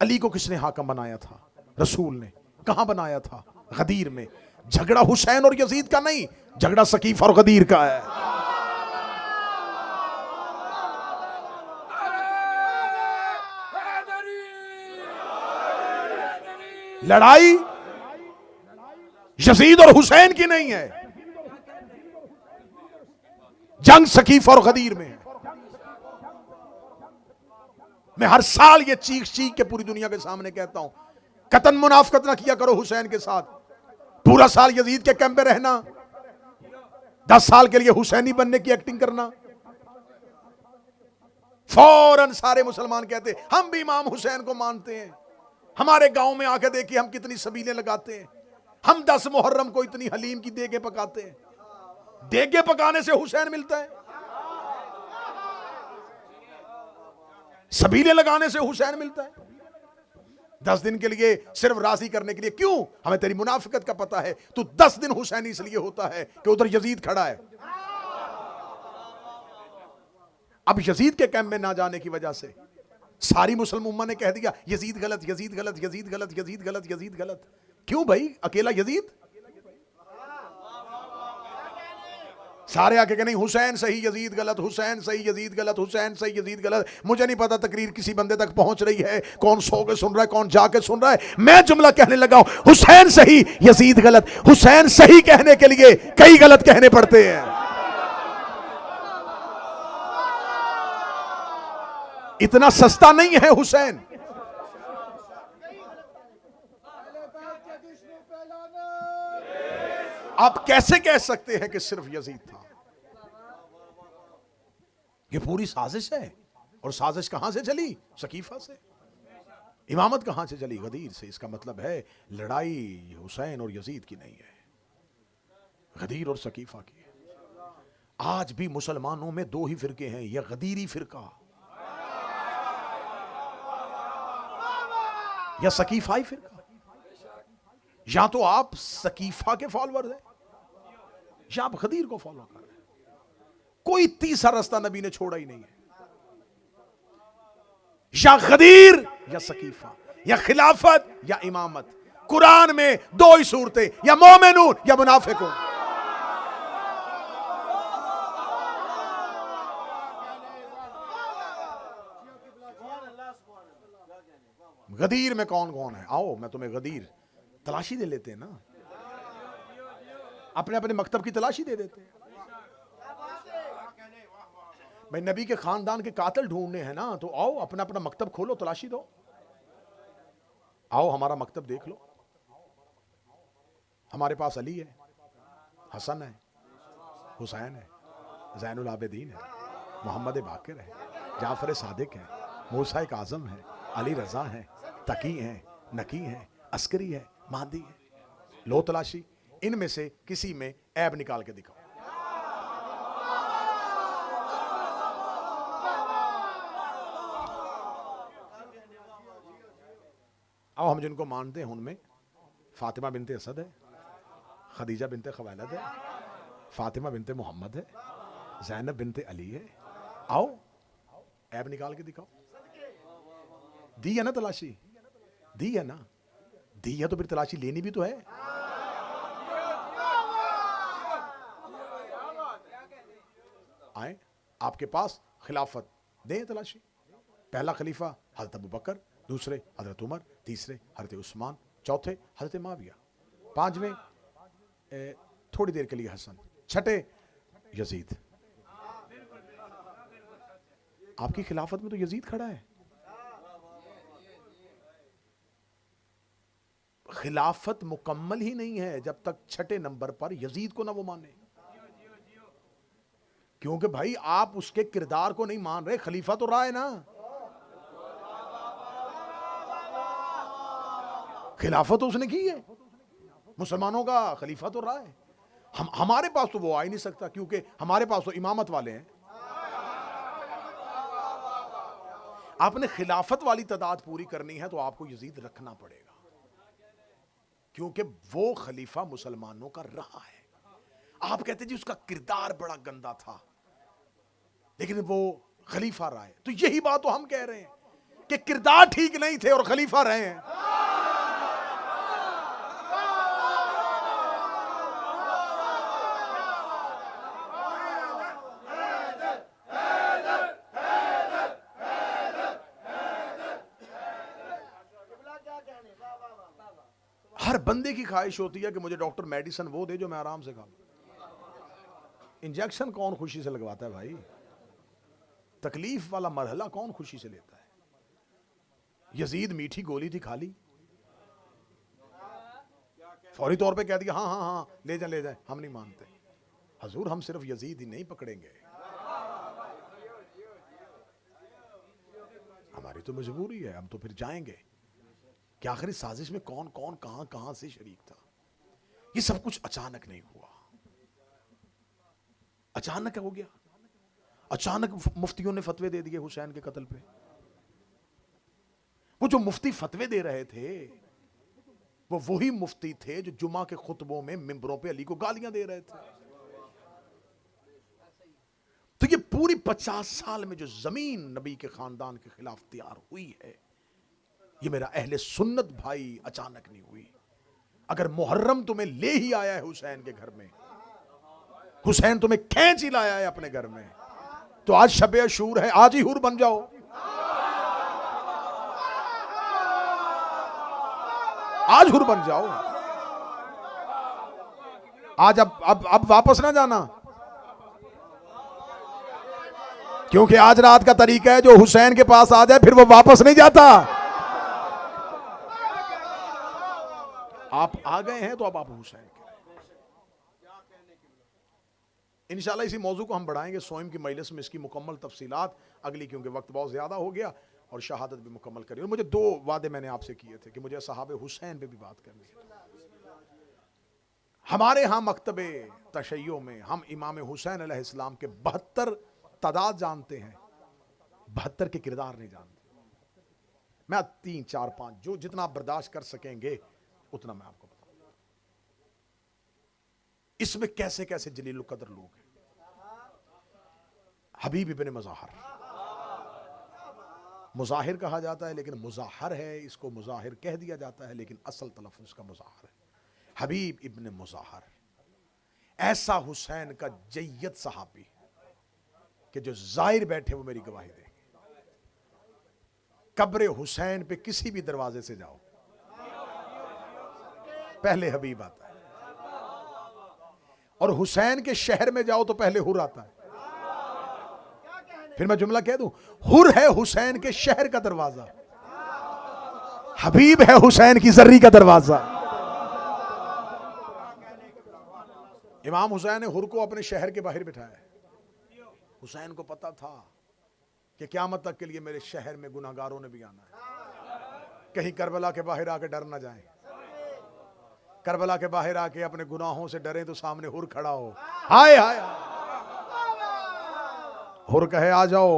अली को किसने हाकम बनाया था? रसूल ने। कहां बनाया था? गदीर में। झगड़ा हुसैन और यजीद का नहीं, झगड़ा सकीफ और गदीर का है। लड़ाई यजीद और हुसैन की नहीं है, जंग सकीफ और गदीर में है। मैं हर साल ये चीख चीख के पूरी दुनिया के सामने कहता हूं, कतन मुनाफकत ना किया करो हुसैन के साथ। पूरा साल यजीद के कैंप में रहना, 10 साल के लिए हुसैनी बनने की एक्टिंग करना, फौरन सारे मुसलमान कहते हम भी इमाम हुसैन को मानते हैं। हमारे गांव में आके देखिए हम कितनी सबीलें लगाते हैं, हम 10 मुहर्रम को इतनी हलीम की देगे पकाते हैं। देगे पकाने से हुसैन मिलता है? सबीलें लगाने से हुसैन मिलता है? 10 दिन के लिए सिर्फ राजी करने के लिए। क्यों? हमें तेरी मुनाफिकत का पता है। तू 10 दिन हुसैनी इसलिए होता है कि उधर यजीद खड़ा है। अब यजीद के कैंप में ना जाने की वजह से सारी मुसलमान उम्मा ने कह दिया यजीद गलत, यजीद गलत, यजीद गलत, यजीद गलत, यजीद गलत। क्यों भाई? अकेला यजीद? सारे आके कह नहीं हुसैन सही यजीद गलत, हुसैन सही यजीद गलत, हुसैन सही यजीद गलत। मुझे नहीं पता तकरीर किसी बंदे तक पहुंच रही है, कौन सो के सुन रहा है, कौन जाके सुन रहा है। मैं जुमला कहने लगा हूं, हुसैन सही यजीद गलत। हुसैन सही कहने के लिए कई गलत कहने पड़ते हैं। इतना सस्ता नहीं है हुसैन। आप कैसे कह सकते हैं कि सिर्फ यजीद था? ये पूरी साजिश है। और साजिश कहां से चली? सकीफा से। इमामत कहां से चली? गदीर से। इसका मतलब है लड़ाई हुसैन और यजीद की नहीं है, गदीर और सकीफा की है। आज भी मुसलमानों में 2 ही फिरके हैं, यह गदीरी फिरका या सकीफाई फिरका। या तो आप सकीफा के फॉलोअर हैं या आप गदीर को फॉलो कर रहे हैं। कोई तीसरा रास्ता नबी ने छोड़ा ही नहीं है। या गदीर या सकीफा, या खिलाफत या इमामत। कुरान में 2 ही सूरतें, या मोमिनून या मुनाफिकून। गदीर में कौन कौन है? आओ मैं तुम्हें गदीर तलाशी दे लेते हैं ना, अपने अपने मकतब की तलाशी दे देते हैं। भाई नबी के खानदान के कातिल ढूंढने हैं ना, तो आओ अपना अपना मकतब खोलो, तलाशी दो। आओ हमारा मकतब देख लो। हमारे पास अली है, हसन है, हुसैन है, ज़ैनुल आबिदीन है, मोहम्मद बाकिर है, जाफर सादिक है, मूसा काज़म है, अली रजा है, तकी है, नकी है, अस्करी है, महदी है। लो तलाशी, इनमें से किसी में ऐब निकाल के दिखाओ। आओ हम जिनको मानते हैं उनमें फातिमा बिनते असद है, खदीजा बिनते खवालद है, फातिमा बिनते मोहम्मद है, ज़ैनब बिनते अली है। आओ ऐब निकाल के दिखाओ। दी है ना तलाशी? दी है ना? दी है तो फिर तलाशी लेनी भी तो है। आए आपके पास खिलाफत, दे तलाशी। पहला खलीफा हजरत अबू बकर, दूसरे हजरत उमर, तीसरे हजरत उस्मान, चौथे हजरत माविया, 5वें थोड़ी देर के लिए हसन, 6ठे यजीद। आपकी खिलाफत में तो यजीद खड़ा है। खिलाफत मुकम्मल ही नहीं है जब तक 6ठे नंबर पर यजीद को ना वो माने। क्योंकि भाई आप उसके किरदार को नहीं मान रहे, खलीफा तो रहा है ना। खिलाफत तो उसने की है, मुसलमानों का खलीफा तो रहा है। हमारे पास तो वो आ ही नहीं सकता, क्योंकि हमारे पास तो इमामत वाले हैं। आपने खिलाफत वाली तादाद पूरी करनी है तो आपको यजीद रखना पड़ेगा, क्योंकि वो खलीफा मुसलमानों का रहा है। आप कहते जी उसका किरदार बड़ा गंदा था, लेकिन वो खलीफा रहा है। तो यही बात तो हम कह रहे हैं कि किरदार ठीक नहीं थे और खलीफा रहे हैं। हर बंदे की ख्वाहिश होती है कि मुझे डॉक्टर मेडिसिन वो दे जो मैं आराम से खा लूं। इंजेक्शन कौन खुशी से लगवाता है भाई? तकलीफ वाला मरहला कौन खुशी से लेता है? यजीद मीठी गोली थी, खा ली, फौरी तौर पे कह दिया हाँ हाँ हाँ ले जाए, हम नहीं मानते। हजूर हम सिर्फ यजीद ही नहीं पकड़ेंगे, हमारी तो मजबूरी है, हम तो फिर जाएंगे कि आखिरी साजिश में कौन कौन कहां कहां से शरीक था। ये सब कुछ अचानक नहीं हुआ, अचानक हो गया। अचानक मुफ्तियों ने फतवे दे दिए हुसैन के कत्ल पे। वो जो मुफ्ती फतवे दे रहे थे वो वही मुफ्ती थे जो जुमा के खुतबों में मिंबरों पे अली को गालियां दे रहे थे। तो ये पूरी 50 साल में जो जमीन नबी के खानदान के खिलाफ तैयार हुई है, ये मेरा अहले सुन्नत भाई अचानक नहीं हुई। अगर मुहर्रम तुम्हें ले ही आया है हुसैन के घर में, हुसैन तुम्हें खींच ही लाया है अपने घर में, तो आज शबे अशूर है, आज ही हुर बन जाओ। आज हुर बन जाओ। आज अब वापस ना जाना, क्योंकि आज रात का तरीका है जो हुसैन के पास आ जाए फिर वो वापस नहीं जाता। आप आ गए हैं तो अब आप हुसैन के। इंशाल्लाह इसी मौजू को हम बढ़ाएंगे सोइम की मजलिस में, इसकी मुकम्मल तफसीलात अगली, क्योंकि वक्त बहुत ज़्यादा हो गया और शहादत भी मुकम्मल करी। और मुझे 2 वादे मैंने आपसे किए थे कि मुझे सहाबे हुसैन पे भी बात करनी है। हमारे यहाँ मकतबे तशय्यो में हम इमाम हुसैन अलैहिस्सलाम के 72 तादाद जानते हैं, 72 के किरदार नहीं जानते। मैं 3 4 5 जो जितना आप बर्दाश्त कर सकेंगे उतना मैं आपको बताऊंगा। इसमें कैसे कैसे जलील कदर लोग हैं। हबीब इब्ने मुज़ाहिर, मुज़ाहिर कहा जाता है लेकिन मुज़ाहिर है, इसको मुज़ाहिर कह दिया जाता है लेकिन असल तलफ़्फ़ुज़ का मुज़ाहिर है। हबीब इब्ने मुज़ाहिर ऐसा हुसैन का जय्यद सहाबी कि जो ज़ाहिर बैठे वो मेरी गवाही देंगे। कब्र हुसैन पे किसी भी दरवाजे से जाओ पहले हबीब आता है, और हुसैन के शहर में जाओ तो पहले हुर आता है। फिर मैं जुमला कह दूं, हुर है हुसैन के शहर का दरवाजा, हबीब है हुसैन की जर्री का दरवाजा। इमाम हुसैन ने हुर को अपने शहर के बाहर बिठाया। हुसैन को पता था कि क़यामत तक के लिए मेरे शहर में गुनाहगारों ने भी आना है, कहीं करबला के बाहर आके डर ना जाएं। करबला के बाहर आके अपने गुनाहों से डरे तो सामने हुर खड़ा हो, हाय हाय हुर कहे आ जाओ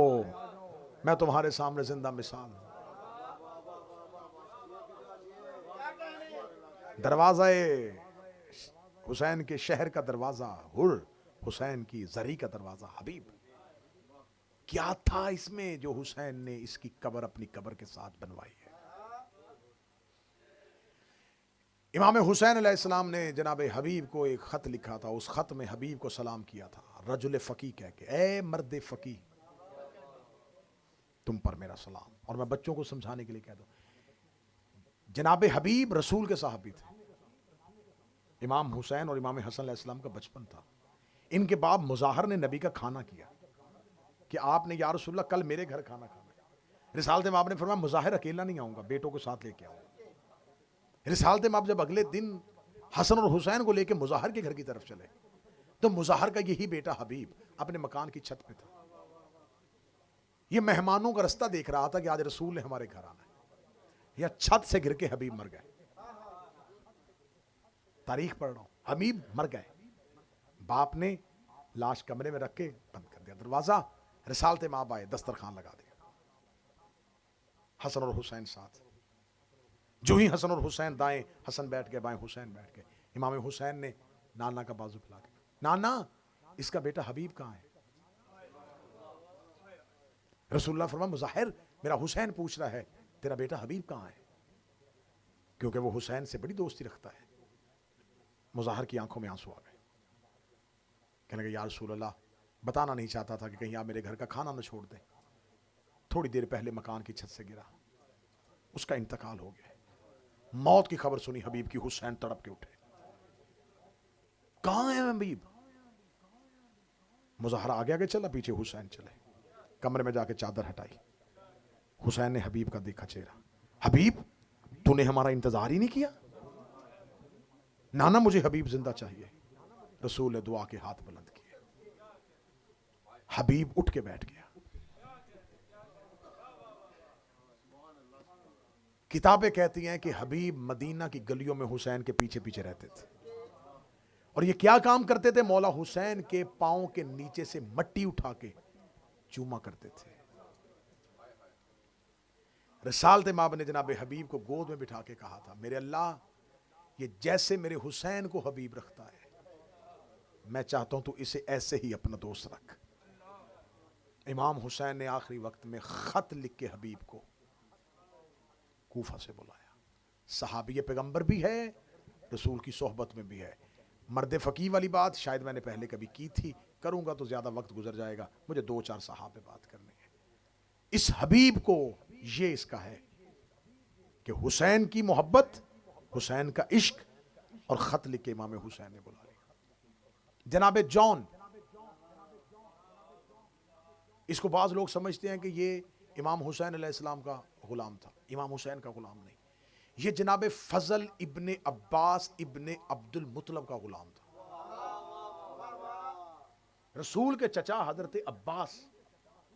मैं तुम्हारे सामने जिंदा मिसाल। दरवाजा हुसैन के शहर का दरवाजा हुर, हुसैन की जरी का दरवाजा हबीब। क्या था इसमें जो हुसैन ने इसकी कब्र अपनी कब्र के साथ बनवाई है। इमाम हुसैन अलैहिस्सलाम ने जनाब हबीब को एक खत लिखा था, उस खत में हबीब को सलाम किया था रजुल फ़की कह के, ए मर्द फ़की तुम पर मेरा सलाम। और मैं बच्चों को समझाने के लिए कह दूं, जनाब हबीब रसूल के साहबी थे। इमाम हुसैन और इमाम हसन अलैहिस्सलाम का बचपन था। इनके बाप मुज़ाहिर ने नबी का खाना किया कि आपने या रसूलल्लाह कल मेरे घर खाना खाना। रिसालत में आपने फरमाया मुज़ाहिर अकेला नहीं आऊंगा, बेटों को साथ लेके आऊंगा। रिसालत में आप जब अगले दिन हसन और हुसैन को लेके मुज़ाहिर के घर की तरफ चले तो मुज़ाहिर का यही बेटा हबीब अपने मकान की छत पे था। ये मेहमानों का रास्ता देख रहा था कि आज रसूल ने हमारे घर आना है। या छत से गिर के हबीब मर गए। तारीख पढ़ रहा हूं, हबीब मर गए। बाप ने लाश कमरे में रख के बंद कर दिया दरवाजा। रिसालत में आप आए, दस्तरखान लगा दिया, हसन और हुसैन साथ। जो ही हसन और हुसैन दाएं, हसन बैठ गए, बाएं हुसैन बैठ गए। इमाम हुसैन ने नाना का बाजू फैला दिया, नाना इसका बेटा हबीब कहाँ है। रसूलुल्लाह फरमाया मुज़ाहिर, मेरा हुसैन पूछ रहा है तेरा बेटा हबीब कहाँ है, क्योंकि वो हुसैन से बड़ी दोस्ती रखता है। मुज़ाहिर की आंखों में आंसू आ गए। कहने लगे या रसूलल्लाह, बताना नहीं चाहता था कि कहीं आप मेरे घर का खाना न छोड़ दें। थोड़ी देर पहले मकान की छत से गिरा, उसका इंतकाल हो गया। मौत की खबर सुनी हबीब की, हुसैन तड़प के उठे, कहां है हबीब? मुज़ाहिर आगे आगे चला, पीछे हुसैन चले। कमरे में जाके चादर हटाई, हुसैन ने हबीब का देखा चेहरा। हबीब, तूने हमारा इंतजार ही नहीं किया? नाना मुझे हबीब जिंदा चाहिए। रसूल ने दुआ के हाथ बुलंद किए, हबीब उठ के बैठ गया। किताबें कहती हैं कि हबीब मदीना की गलियों में हुसैन के पीछे पीछे रहते थे, और ये क्या काम करते थे? मौला हुसैन के पांव के नीचे से मट्टी उठा के चूमा करते थे। रसालत माब ने जनाब हबीब को गोद में बिठा के कहा था, मेरे अल्लाह, ये जैसे मेरे हुसैन को हबीब रखता है, मैं चाहता हूं तू इसे ऐसे ही अपना दोस्त रख। इमाम हुसैन ने आखिरी वक्त में खत लिख के हबीब को कूफा से बुलाया। सहाबी पैगंबर भी है, रसूल की सोहबत में भी है। मर्द फ़कीह वाली बात शायद मैंने पहले कभी की थी, करूंगा तो ज्यादा वक्त गुजर जाएगा, मुझे 2-4 सहाबे बात करनी है। इस हबीब को ये इसका है कि हुसैन की मोहब्बत, हुसैन का इश्क, और खत लिख के इमाम हुसैन ने बुला लिया। जनाब जॉन, इसको बाज लोग समझते हैं कि ये इमाम हुसैन अलैहिस्सलाम का गुलाम था। इमाम हुसैन का गुलाम नहीं, ये जनाब फजल इब्ने अब्बास इब्ने अब्दुल मुतलब का गुलाम था। रसूल के चचा हजरत अब्बास,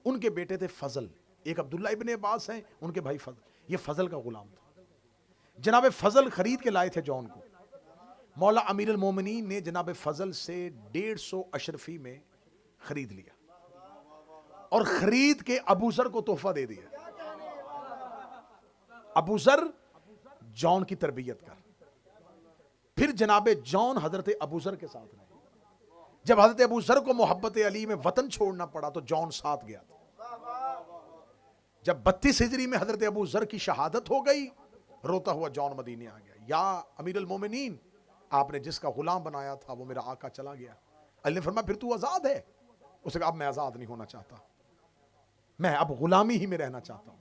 उनके बेटे थे फजल, एक अब्दुल्ला इब्ने अब्बास हैं, उनके भाई फजल, ये फजल का गुलाम था। जनाब फजल खरीद के लाए थे जॉन को। मौला अमीरुल मोमिनीन ने जनाब फजल से 150 अशरफी में खरीद लिया, और खरीद के अबू जर को तोहफा दे दिया। अबू जर, जॉन की तरबियत कर। फिर जनाब जॉन हजरत अबू जर के साथ रहे। जब हजरत अबू जर को मोहब्बत अली में वतन छोड़ना पड़ा तो जॉन साथ गया था। जब 32 हिजरी में हजरत अबू जर की शहादत हो गई, रोता हुआ जॉन मदीने आ गया। या अमीरुल मोमिनीन, आपने जिसका गुलाम बनाया था वो मेरा आका चला गया। अली ने फरमाया फिर तू आजाद है? उसने कहा अब मैं आजाद नहीं होना चाहता, मैं अब गुलामी ही में रहना चाहता हूं।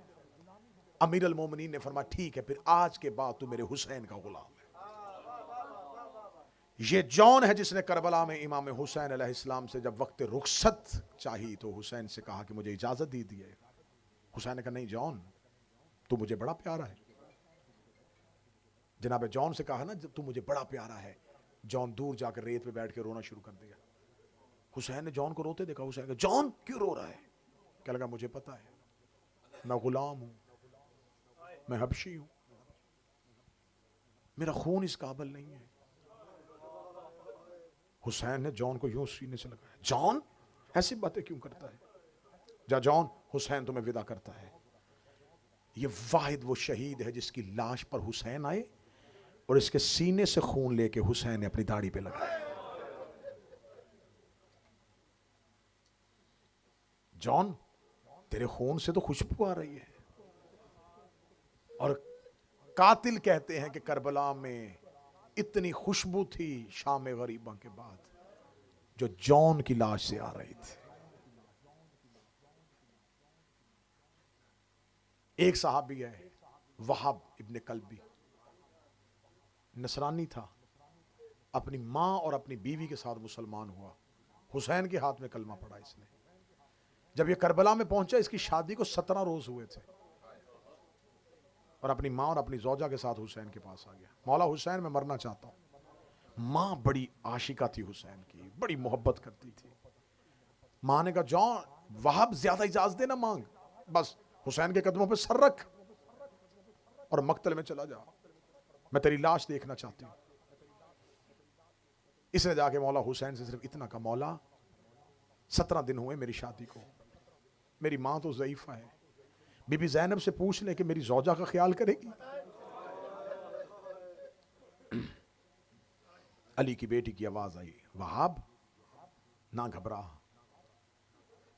अमीरुल मोमिनीन ने फरमाया ठीक है, फिर आज के बाद तू मेरे हुसैन का गुलाम है। ये जॉन है जिसने करबला में इमाम हुसैन अलैहिस्सलाम से जब वक्त रुखसत चाहिए तो हुसैन से कहा कि मुझे इजाजत दी दिए। हुसैन ने कहा नहीं जॉन, तू मुझे बड़ा प्यारा है। जनाब जॉन से कहा ना तू मुझे बड़ा प्यारा है। जॉन दूर जाकर रेत पे बैठ के रोना शुरू कर दिया। हुसैन ने जॉन को रोते देखा। हुसैन कहा जॉन क्यों रो रहा है? क्या लगा मुझे पता है, मैं गुलाम हूं, मैं हबशी हूं, मेरा खून इस काबिल नहीं है। हुसैन ने जॉन को यूं सीने से लगाया, जॉन ऐसी बातें क्यों करता है? जा जॉन, हुसैन तुम्हें विदा करता है। ये वाहिद वो शहीद है जिसकी लाश पर हुसैन आए और इसके सीने से खून लेके हुसैन ने अपनी दाढ़ी पे लगाया। जॉन, तेरे खून से तो खुशबू आ रही है। और कातिल कहते हैं कि करबला में इतनी खुशबू थी शाम गरीबा के बाद जो जॉन की लाश से आ रही थी। एक साहबी है वहाब इब्ने कल्बी, नसरानी था, अपनी मां और अपनी बीवी के साथ मुसलमान हुआ। हुसैन के हाथ में कलमा पड़ा इसने। जब ये करबला में पहुंचा, इसकी शादी को 17 रोज हुए थे, और अपनी मां और अपनी जोजा के साथ हुसैन के पास आ गया। मौला हुसैन, मैं मरना चाहता हूं। मां बड़ी आशिका थी हुसैन की, बड़ी मोहब्बत करती थी। मां ने कहा जॉन, वहाब ज्यादा इजाजत देना मांग, बस हुसैन के कदमों पे सर रख और मक्तल में चला जा, मैं तेरी लाश देखना चाहती हूं। इसने जाके मौला हुसैन से सिर्फ इतना कहा, मौला 17 दिन हुए मेरी शादी को, मेरी मां तो ज़ईफा है, बीबी ज़ैनब से पूछ ले कि मेरी ज़ौजा का ख्याल करेगी। अली की बेटी की आवाज आई, वहाब ना घबरा,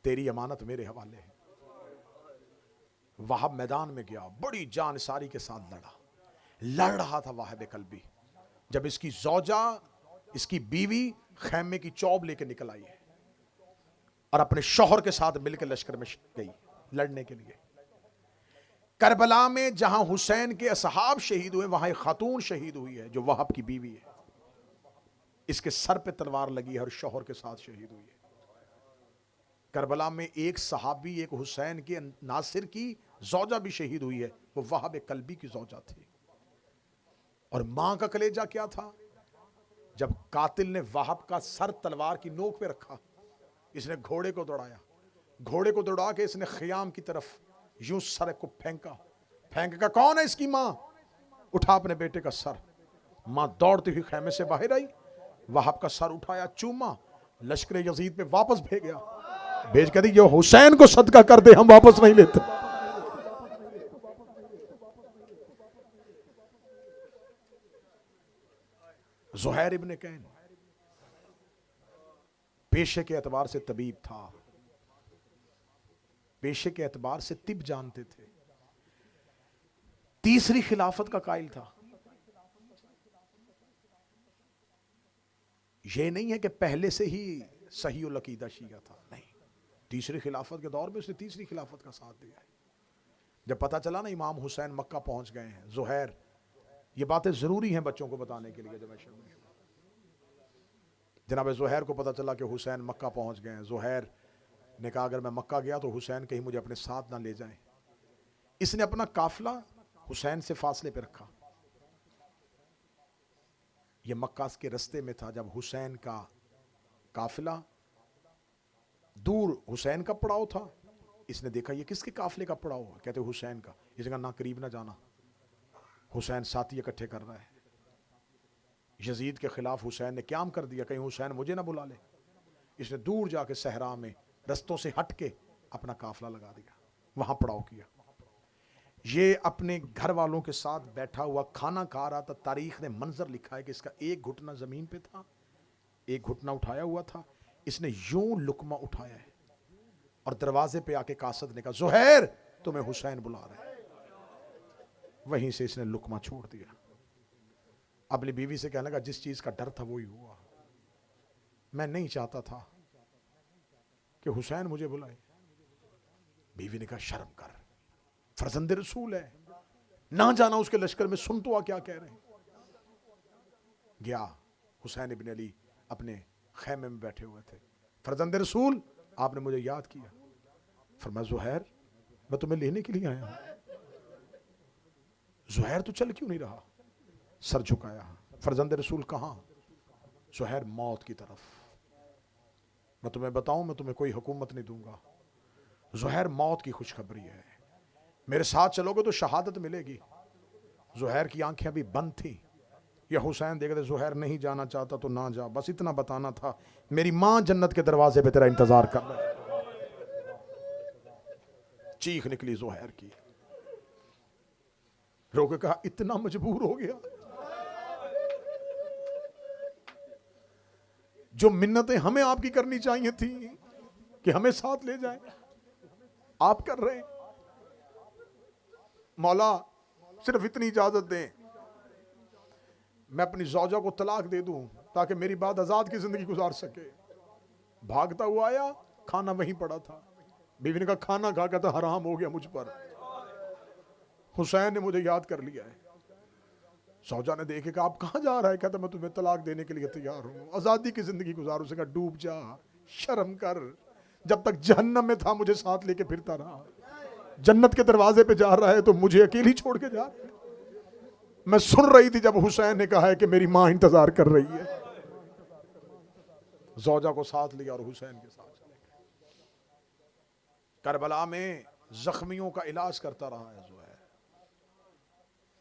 तेरी अमानत मेरे हवाले है। वहाब मैदान में गया, बड़ी जानसारी के साथ लड़ रहा था वाहिब कल्बी, जब इसकी जौजा, इसकी बीवी खैमे की चौब लेके निकल आई है और अपने शौहर के साथ मिलकर लश्कर में गई लड़ने के लिए। करबला में जहां हुसैन के असहाब शहीद हुए, वहां एक खातून शहीद हुई है जो वहाब की बीवी है। इसके सर पे तलवार लगी है और शौहर के साथ शहीद हुई है। करबला में एक सहाबी, एक हुसैन के नासिर की जौजा भी शहीद हुई है, वो वहाब कल्बी की जौजा थी। और मां का कलेजा क्या था, जब कातिल ने वहाब का सर तलवार की नोक पे रखा, इसने घोड़े को दौड़ाया, घोड़े को दौड़ा के इसने खयाम की तरफ यूं सर को फेंक का, कौन है इसकी मां, उठा अपने बेटे का सर। मां दौड़ती हुई खैमे से बाहर आई, वहाब का सर उठाया, चूमा, लश्कर यजीद पे वापस भेज कर दी, जो हुसैन को सदका कर दे हम वापस नहीं लेते। ज़ुहैर इब्न कैन पेशे के एतबार से तबीब था, पेशे के एतबार से तिब जानते थे, तीसरी खिलाफत का कायल था। यह नहीं है कि पहले से ही सही उल अकीदा शिया था, नहीं, तीसरी खिलाफत के दौर में उसने तीसरी खिलाफत का साथ दिया है। जब पता चला ना इमाम हुसैन मक्का पहुंच गए हैं, ज़ुहैर, ये बातें जरूरी हैं बच्चों को बताने के लिए, जनाब ज़ुहैर को पता चला कि हुसैन मक्का पहुंच गए हैं, ज़ुहैर ने कहा अगर मैं मक्का गया तो हुसैन कहीं मुझे अपने साथ ना ले जाएं। इसने अपना काफिला हुसैन से फासले पे रखा। यह मक्का के रस्ते में था जब हुसैन का काफिला दूर, हुसैन का पड़ाव था। इसने देखा ये किसके काफिले का पड़ाव है, कहते हुसैन का। इसने कहा ना, करीब ना जाना, हुसैन साथी इकट्ठे कर रहा है। यजीद के खिलाफ हुसैन ने क्याम कर दिया, कहीं हुसैन मुझे ना बुला ले। इसने दूर जाके सहरा में रस्तों से हट के अपना काफिला लगा दिया, वहां पड़ाव किया। ये अपने घर वालों के साथ बैठा हुआ खाना खा रहा था। तारीख ने मंजर लिखा है कि इसका एक घुटना जमीन पे था, एक घुटना उठाया हुआ था। इसने यूं लुकमा उठाया है और दरवाजे पे आके कासद ने कहा ज़ुहैर तुम्हें हुसैन बुला रहे हैं। वहीं से इसने लुकमा छोड़ दिया। अपनी बीवी से कहने लगा जिस चीज का डर था वही हुआ, मैं नहीं चाहता था कि हुसैन मुझे बुलाए। बीवी ने कहा शर्म कर, फर्जंद रसूल है, ना जाना उसके लश्कर में, सुन तो आ क्या कह रहे हैं। गया, हुसैन इब्न अली अपने खैमे में बैठे हुए थे। फर्जंद रसूल आपने मुझे याद किया। फरमाया ज़ुहैर मैं तुम्हें लेने के लिए आया हूं। ज़ुहैर तो चल क्यों नहीं रहा, सर झुकाया। फर्जंद रसूल कहां? ज़ुहैर मौत की तरफ। मैं तुम्हें बताऊं, मैं तुम्हें कोई हुकूमत नहीं दूंगा। ज़ुहैर मौत की खुशखबरी है, मेरे साथ चलोगे तो शहादत मिलेगी। ज़ुहैर की आंखें अभी बंद थी। या हुसैन देख रहे, ज़ुहैर नहीं जाना चाहता तो ना जा, बस इतना बताना था मेरी मां जन्नत के दरवाजे पे तेरा इंतजार कर रहा है। चीख निकली ज़ुहैर की। रोके कहा इतना मजबूर हो गया, जो मिन्नतें हमें आपकी करनी चाहिए थी कि हमें साथ ले जाएं, आप कर रहे हैं। मौला सिर्फ इतनी इजाजत दें, मैं अपनी ज़ौजा को तलाक दे दूं ताकि मेरी बात आजाद की जिंदगी गुजार सके। भागता हुआ आया, खाना वहीं पड़ा था। बीवी ने कहा खाना खा के तो हराम हो गया मुझ पर, हुसैन ने मुझे याद कर लिया है। ज़ौजा ने देखे कहा आप कहां जा रहा है? कहता मैं तुम्हें तलाक देने के लिए तैयार हूं, आजादी की जिंदगी गुजार। उसे कहा डूब जा, शर्म कर, जब तक जहन्नम में था मुझे साथ लेके फिरता रहा, जन्नत के दरवाजे पे जा रहा है तो मुझे अकेली छोड़ के जा रहा है। मैं सुन रही थी जब हुसैन ने कहा है कि मेरी मां इंतजार कर रही है। ज़ौजा को साथ लिया और हुसैन के साथ चले गए। करबला में जख्मियों का इलाज करता रहा है ज़ुहैर।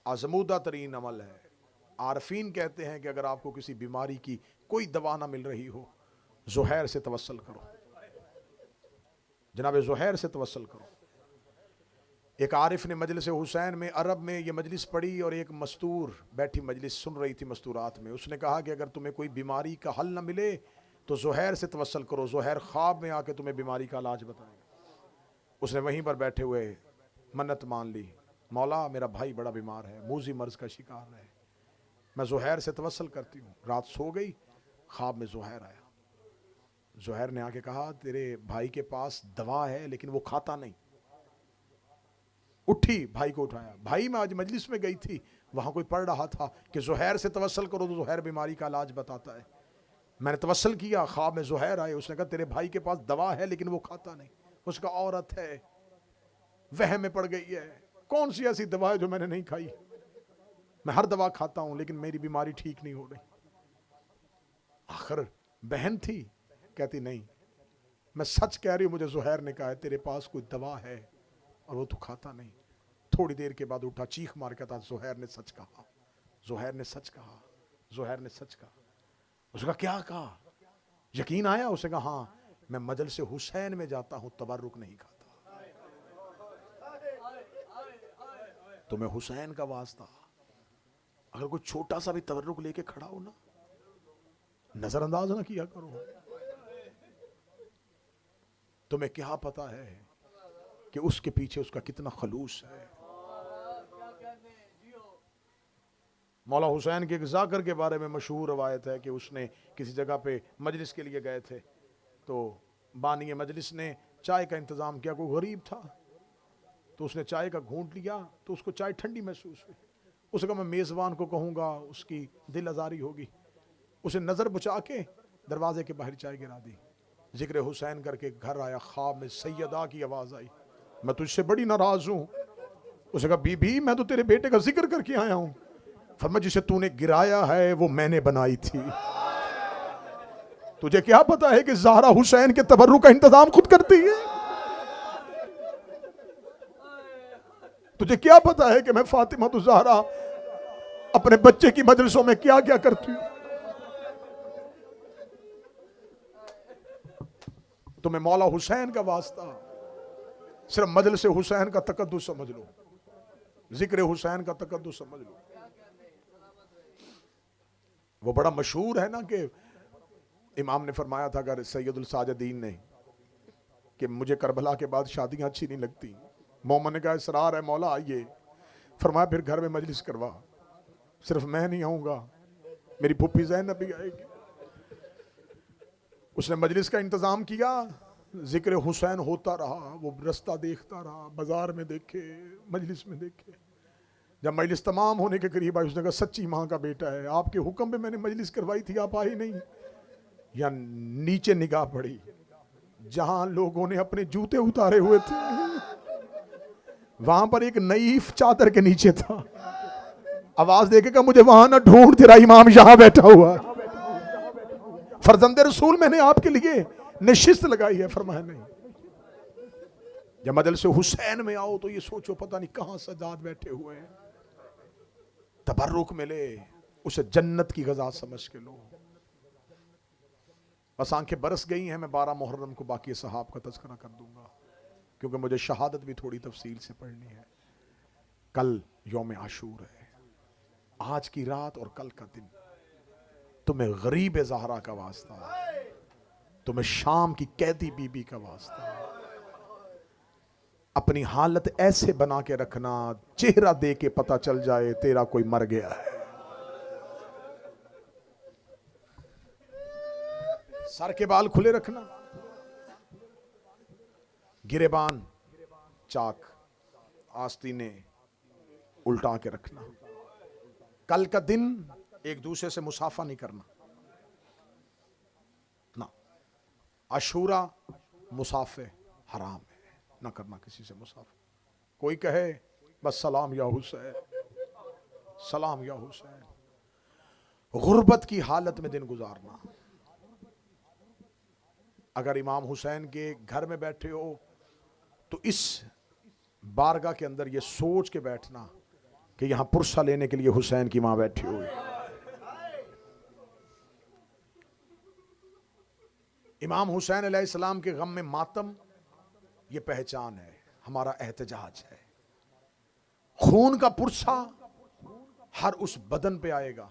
आजमूदा तरीन अमल है। आरफीन कहते हैं कि अगर आपको किसी बीमारी की कोई दवा ना मिल रही हो, ज़ुहैर से तवस्सल करो, जनाब ज़ुहैर से तवस्सल करो। एक आरिफ ने मजलिस हुसैन में अरब में ये मजलिस पढ़ी और एक मस्तूर बैठी मजलिस सुन रही थी मस्तूरात में। उसने कहा कि अगर तुम्हें कोई बीमारी का हल ना मिले तो ज़ुहैर से तवस्सल करो, ज़ुहैर ख्वाब में आके तुम्हें बीमारी का इलाज बताएगा। उसने वहीं पर बैठे हुए मन्नत मान ली, मौला मेरा भाई बड़ा बीमार है, मूजी मर्ज का शिकार है, मैं ज़ुहैर से तवस्सल करती हूँ। रात सो गई, ख्वाब में ज़ुहैर आया। ज़ुहैर ने आके कहा तेरे भाई के पास दवा है लेकिन वो खाता नहीं। उठी, भाई को उठाया। भाई मैं आज मजलिस में गई थी, वहां कोई पढ़ रहा था कि ज़ुहैर से तवस्सल करो तो ज़ुहैर बीमारी का इलाज बताता है। मैंने तवस्सल किया, ख्वाब में ज़ुहैर आए, उसने कहा तेरे भाई के पास दवा है लेकिन वो खाता नहीं। उसका औरत है, वहम में पड़ गई है, कौन सी ऐसी दवा है जो मैंने नहीं खाई, मैं हर दवा खाता हूं लेकिन मेरी बीमारी ठीक नहीं हो रही। आखिर बहन थी, कहती नहीं मैं सच कह रही हूं, मुझे ज़ुहैर ने कहा है तेरे पास कोई दवा है और वो तो खाता नहीं। थोड़ी देर के बाद उठा, चीख मार के था ज़ुहैर ने सच कहा, ज़ुहैर ने सच कहा, ज़ुहैर ने सच कहा। उसका क्या कहा, यकीन आया? उसने कहा हाँ, मैं मजलिस हुसैन में जाता हूं, तबर्रुक नहीं खाता। तुम्हें हुसैन का वास्ता, अगर कोई छोटा सा भी तबर्रुक लेके खड़ा हो ना, नजरअंदाज ना किया करो। तुम्हें क्या पता है कि उसके पीछे उसका कितना खलूस है। मौला हुसैन के एक जाकर के बारे में मशहूर रवायत है कि उसने किसी जगह पे मजलिस के लिए गए थे, तो बानी मजलिस ने चाय का इंतज़ाम किया। कोई गरीब था तो उसने चाय का घूंट लिया तो उसको चाय ठंडी महसूस हुई। उसने कहा मैं मेज़बान को कहूँगा, उसकी दिल आज़ारी होगी। उसे नज़र बचा के दरवाजे के बाहर चाय गिरा दी। जिक्र हुसैन करके घर आया, ख्वाब में सैयदा की आवाज़ आई, मैं तुझसे बड़ी नाराज़ हूँ। उसने कहा बीबी मैं तो तेरे बेटे का जिक्र करके आया हूँ। फरमा जिसे तूने गिराया है वो मैंने बनाई थी। तुझे क्या पता है कि ज़हरा हुसैन के तबर्रुक का इंतजाम खुद करती है? तुझे क्या पता है कि मैं फातिमा तो ज़हरा अपने बच्चे की मजलिसों में क्या क्या करती हूं? तुम्हें मौला हुसैन का वास्ता, सिर्फ मजलिस हुसैन का तकद्दुस समझ लो, जिक्र हुसैन का तकद्दुस समझ लो। वो बड़ा मशहूर है ना कि इमाम ने फरमाया था, अगर सैयदुल साजिदीन ने, कि मुझे करबला के बाद शादियां अच्छी नहीं लगती। मोमन ने कहा इसरार है मौला आइए। फरमाया फिर घर में मजलिस करवा, सिर्फ मैं नहीं आऊंगा, मेरी फूफी ज़ैनब भी आएगी। उसने मजलिस का इंतज़ाम किया, जिक्र हुसैन होता रहा, वो रास्ता देखता रहा, बाजार में देखे, मजलिस में देखे। जब मजलिस तमाम होने के करीब आई, उसने कहा सच्ची माँ का बेटा है, आपके हुक्म पे मैंने मजलिस करवाई थी, आप आए नहीं। या नीचे निगाह पड़ी, जहां लोगों ने अपने जूते उतारे हुए थे, वहां पर एक नईफ चादर के नीचे था। आवाज देके कहा मुझे वहां ना ढूंढ, तेरा इमाम यहां बैठा हुआ। फरजंदे रसूल मैंने आपके लिए नशिस्त लगाई है। फरमाया नहीं, जब मजलिस हुसैन में आओ तो ये सोचो पता नहीं कहां सजाद बैठे हुए हैं, तबर्रुक मिले, उसे जन्नत की गजा समझ के लो। बस आंखें बरस गई हैं, मैं 12 मुहर्रम को बाकी सहाब का तज़किरा कर दूंगा, क्योंकि मुझे शहादत भी थोड़ी तफसील से पढ़नी है। कल यौम आशूर है, आज की रात और कल का दिन तुम्हें गरीब ज़हरा का वास्ता, तुम्हें शाम की कैदी बीबी का वास्ता। अपनी हालत ऐसे बना के रखना, चेहरा दे के पता चल जाए तेरा कोई मर गया है। सर के बाल खुले रखना, गिरेबान चाक, आस्तीने उल्टा के रखना। कल का दिन एक दूसरे से मुसाफा नहीं करना ना, अशूरा मुसाफे हराम है, ना करना किसी से मुसाफा। कोई कहे बस सलाम या हुसैन, सलाम या हुसैन। गुर्बत की हालत में दिन गुजारना। अगर इमाम हुसैन के घर में बैठे हो तो इस बारगाह के अंदर ये सोच के बैठना कि यहां पुरसा लेने के लिए हुसैन की मां बैठी हुई। इमाम हुसैन अलैहिस्सलाम के गम में मातम, ये पहचान है, हमारा एहतजाज है। खून का पुरसा हर उस बदन पे आएगा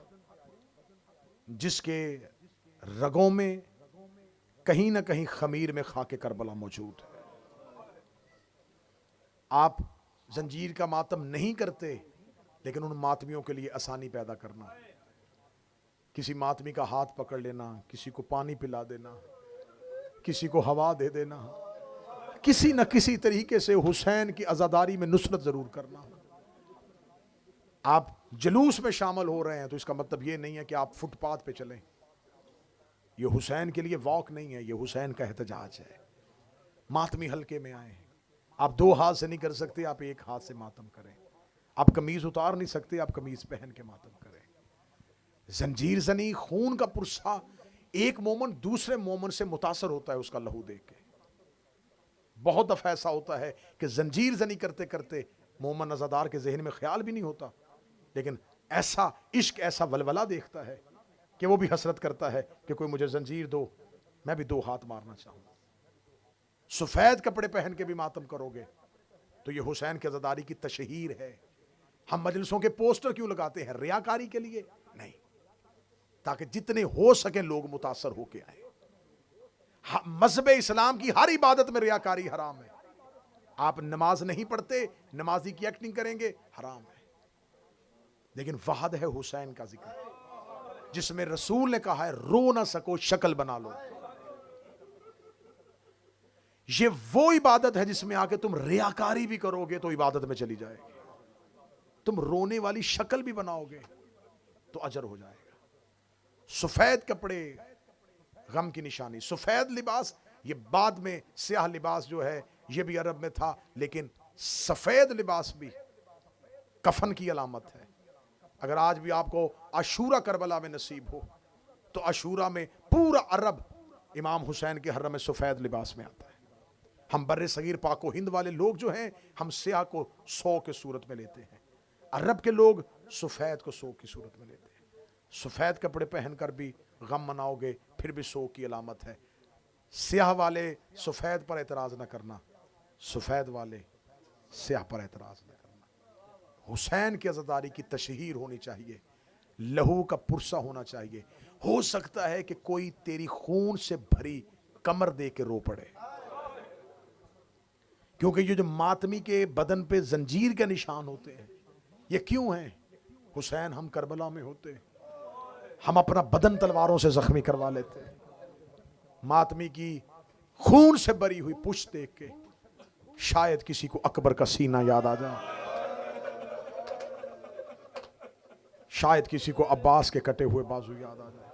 जिसके रगों में कहीं ना कहीं खमीर में खाके करबला मौजूद है। आप जंजीर का मातम नहीं करते, लेकिन उन मातमियों के लिए आसानी पैदा करना। किसी मातमी का हाथ पकड़ लेना, किसी को पानी पिला देना, किसी को हवा दे देना, किसी न किसी तरीके से हुसैन की आजादारी में नुसरत जरूर करना। आप जुलूस में शामिल हो रहे हैं तो इसका मतलब यह नहीं है कि आप फुटपाथ पे चलें। यह हुसैन के लिए वॉक नहीं है, यह हुसैन का एहतजाज है। मातमी हल्के में आए, आप दो हाथ से नहीं कर सकते, आप एक हाथ से मातम करें। आप कमीज उतार नहीं सकते, आप कमीज पहन के मातम करें। जंजीर जनी, खून का पुरसा, एक मोमन दूसरे मोमन से मुतासर होता है उसका लहू देख के। बहुत दफा ऐसा होता है कि जंजीर जनी करते करते मोमन अज़ादार के जहन में ख्याल भी नहीं होता, लेकिन ऐसा इश्क, ऐसा वलवला देखता है कि वो भी हसरत करता है कि कोई मुझे जंजीर दो, मैं भी दो हाथ मारना चाहूँ। सफेद कपड़े पहन के भी मातम करोगे तो ये हुसैन की अज़ादारी की तशहीर है। हम मजलिसों के पोस्टर क्यों लगाते हैं? रियाकारी के लिए नहीं, ताकि जितने हो सके लोग मुतासर होके आए। मज़हब इस्लाम की हर इबादत में रियाकारी हराम है। आप नमाज नहीं पढ़ते, नमाजी की एक्टिंग करेंगे, हराम है। लेकिन वहद है हुसैन का जिक्र, जिसमें रसूल ने कहा है रो ना सको शक्ल बना लो। ये वो इबादत है जिसमें आके तुम रियाकारी भी करोगे तो इबादत में चली जाएगी। तुम रोने वाली शक्ल भी बनाओगे तो अजर हो जाएगा। सफेद कपड़े गम की निशानी, सफेद लिबास, ये बाद में स्याह लिबास जो है ये भी अरब में था, लेकिन सफेद लिबास भी कफन की अलामत है। अगर आज भी आपको अशूरा करबला में नसीब हो तो अशूरा में पूरा अरब इमाम हुसैन के हर्रम में सफेद लिबास में आता है। हम बर्रे सगीर पाको हिंद वाले लोग जो हैं, हम स्याह को 100 के सूरत में लेते हैं, अरब के लोग सफेद को 100 की सूरत में लेते हैं। सफेद कपड़े पहनकर भी गम मनाओगे फिर भी 100 की अलामत है। स्याह वाले सफेद पर एतराज न करना, सफेद वाले स्याह पर एतराज न करना। हुसैन की अज़ादारी की तशहीर होनी चाहिए, लहू का पुरसा होना चाहिए। हो सकता है कि कोई तेरी खून से भरी कमर दे के रो पड़े, क्योंकि ये जो मातमी के बदन पे जंजीर के निशान होते हैं ये क्यों हैं? हुसैन हम करबला में होते, हम अपना बदन तलवारों से जख्मी करवा लेते। मातमी की खून से भरी हुई पुश्त देख के शायद किसी को अकबर का सीना याद आ जाए, शायद किसी को अब्बास के कटे हुए बाजू याद आ जाए।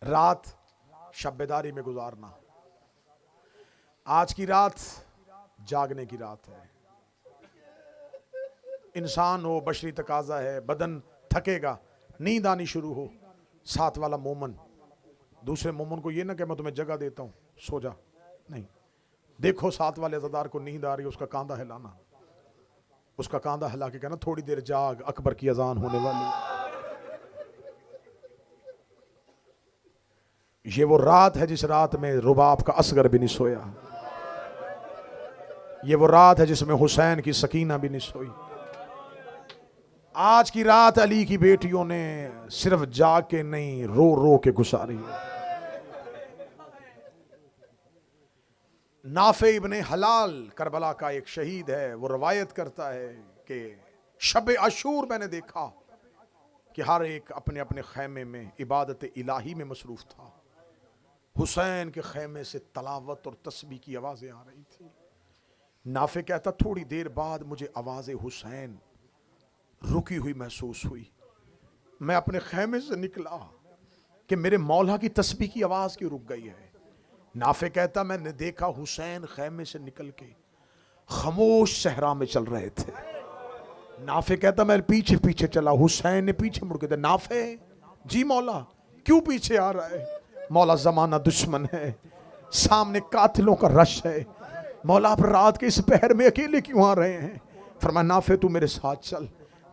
रात शब्बेदारी में गुजारना, आज की रात जागने की रात है। इंसान हो, बशरी तकाजा है, बदन थकेगा, नींद आनी शुरू हो, साथ वाला मोमन दूसरे मोमन को ये ना कि मैं तुम्हें जगह देता हूं सो जा, नहीं, देखो साथ वाले अज़ादार को नींद आ रही है, उसका कांधा हिलाना, उसका कांधा हिला के कहना थोड़ी देर जाग, अकबर की अजान होने वाली। ये वो रात है जिस रात में रुबाब का असगर भी नहीं सोया, ये वो रात है जिसमें हुसैन की सकीना भी नहीं सोई। आज की रात अली की बेटियों ने सिर्फ जाग के नहीं रो रो के गुजारी है। नाफे इब्ने हलाल करबला का एक शहीद है, वो रवायत करता है कि शब अशूर मैंने देखा कि हर एक अपने अपने खैमे में इबादत इलाही में मसरूफ था। हुसैन के खैमे से तलावत और तस्बीह की आवाजें आ रही थी। नाफे कहता थोड़ी देर बाद मुझे आवाज़ हुसैन रुकी हुई महसूस हुई। मैं अपने खैमे से निकला कि मेरे मौला की तस्बीह की आवाज़ क्यों रुक गई है। नाफे कहता मैंने देखा हुसैन खैमे से निकल के खामोश सहरा में चल रहे थे। नाफे कहता मैं पीछे पीछे चला, हुसैन ने पीछे मुड़ के, नाफे जी मौला क्यों पीछे आ रहा है? मौला जमाना दुश्मन है, सामने कातिलों का रश है, मौला आप रात के इस पहर में अकेले क्यों आ रहे हैं? फरमाया नाफे तू मेरे साथ चल।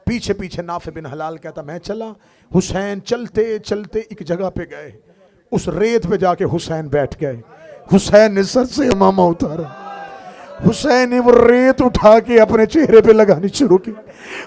पीछे पीछे नाफे बिन हलाल कहता मैं चला। हुसैन चलते चलते एक जगह पे गए, उस रेत पे जाके हुसैन बैठ गए। हुसैन ने सर से इमामा उतारा, हुसैन ने वो रेत उठा के अपने चेहरे पे लगानी शुरू की।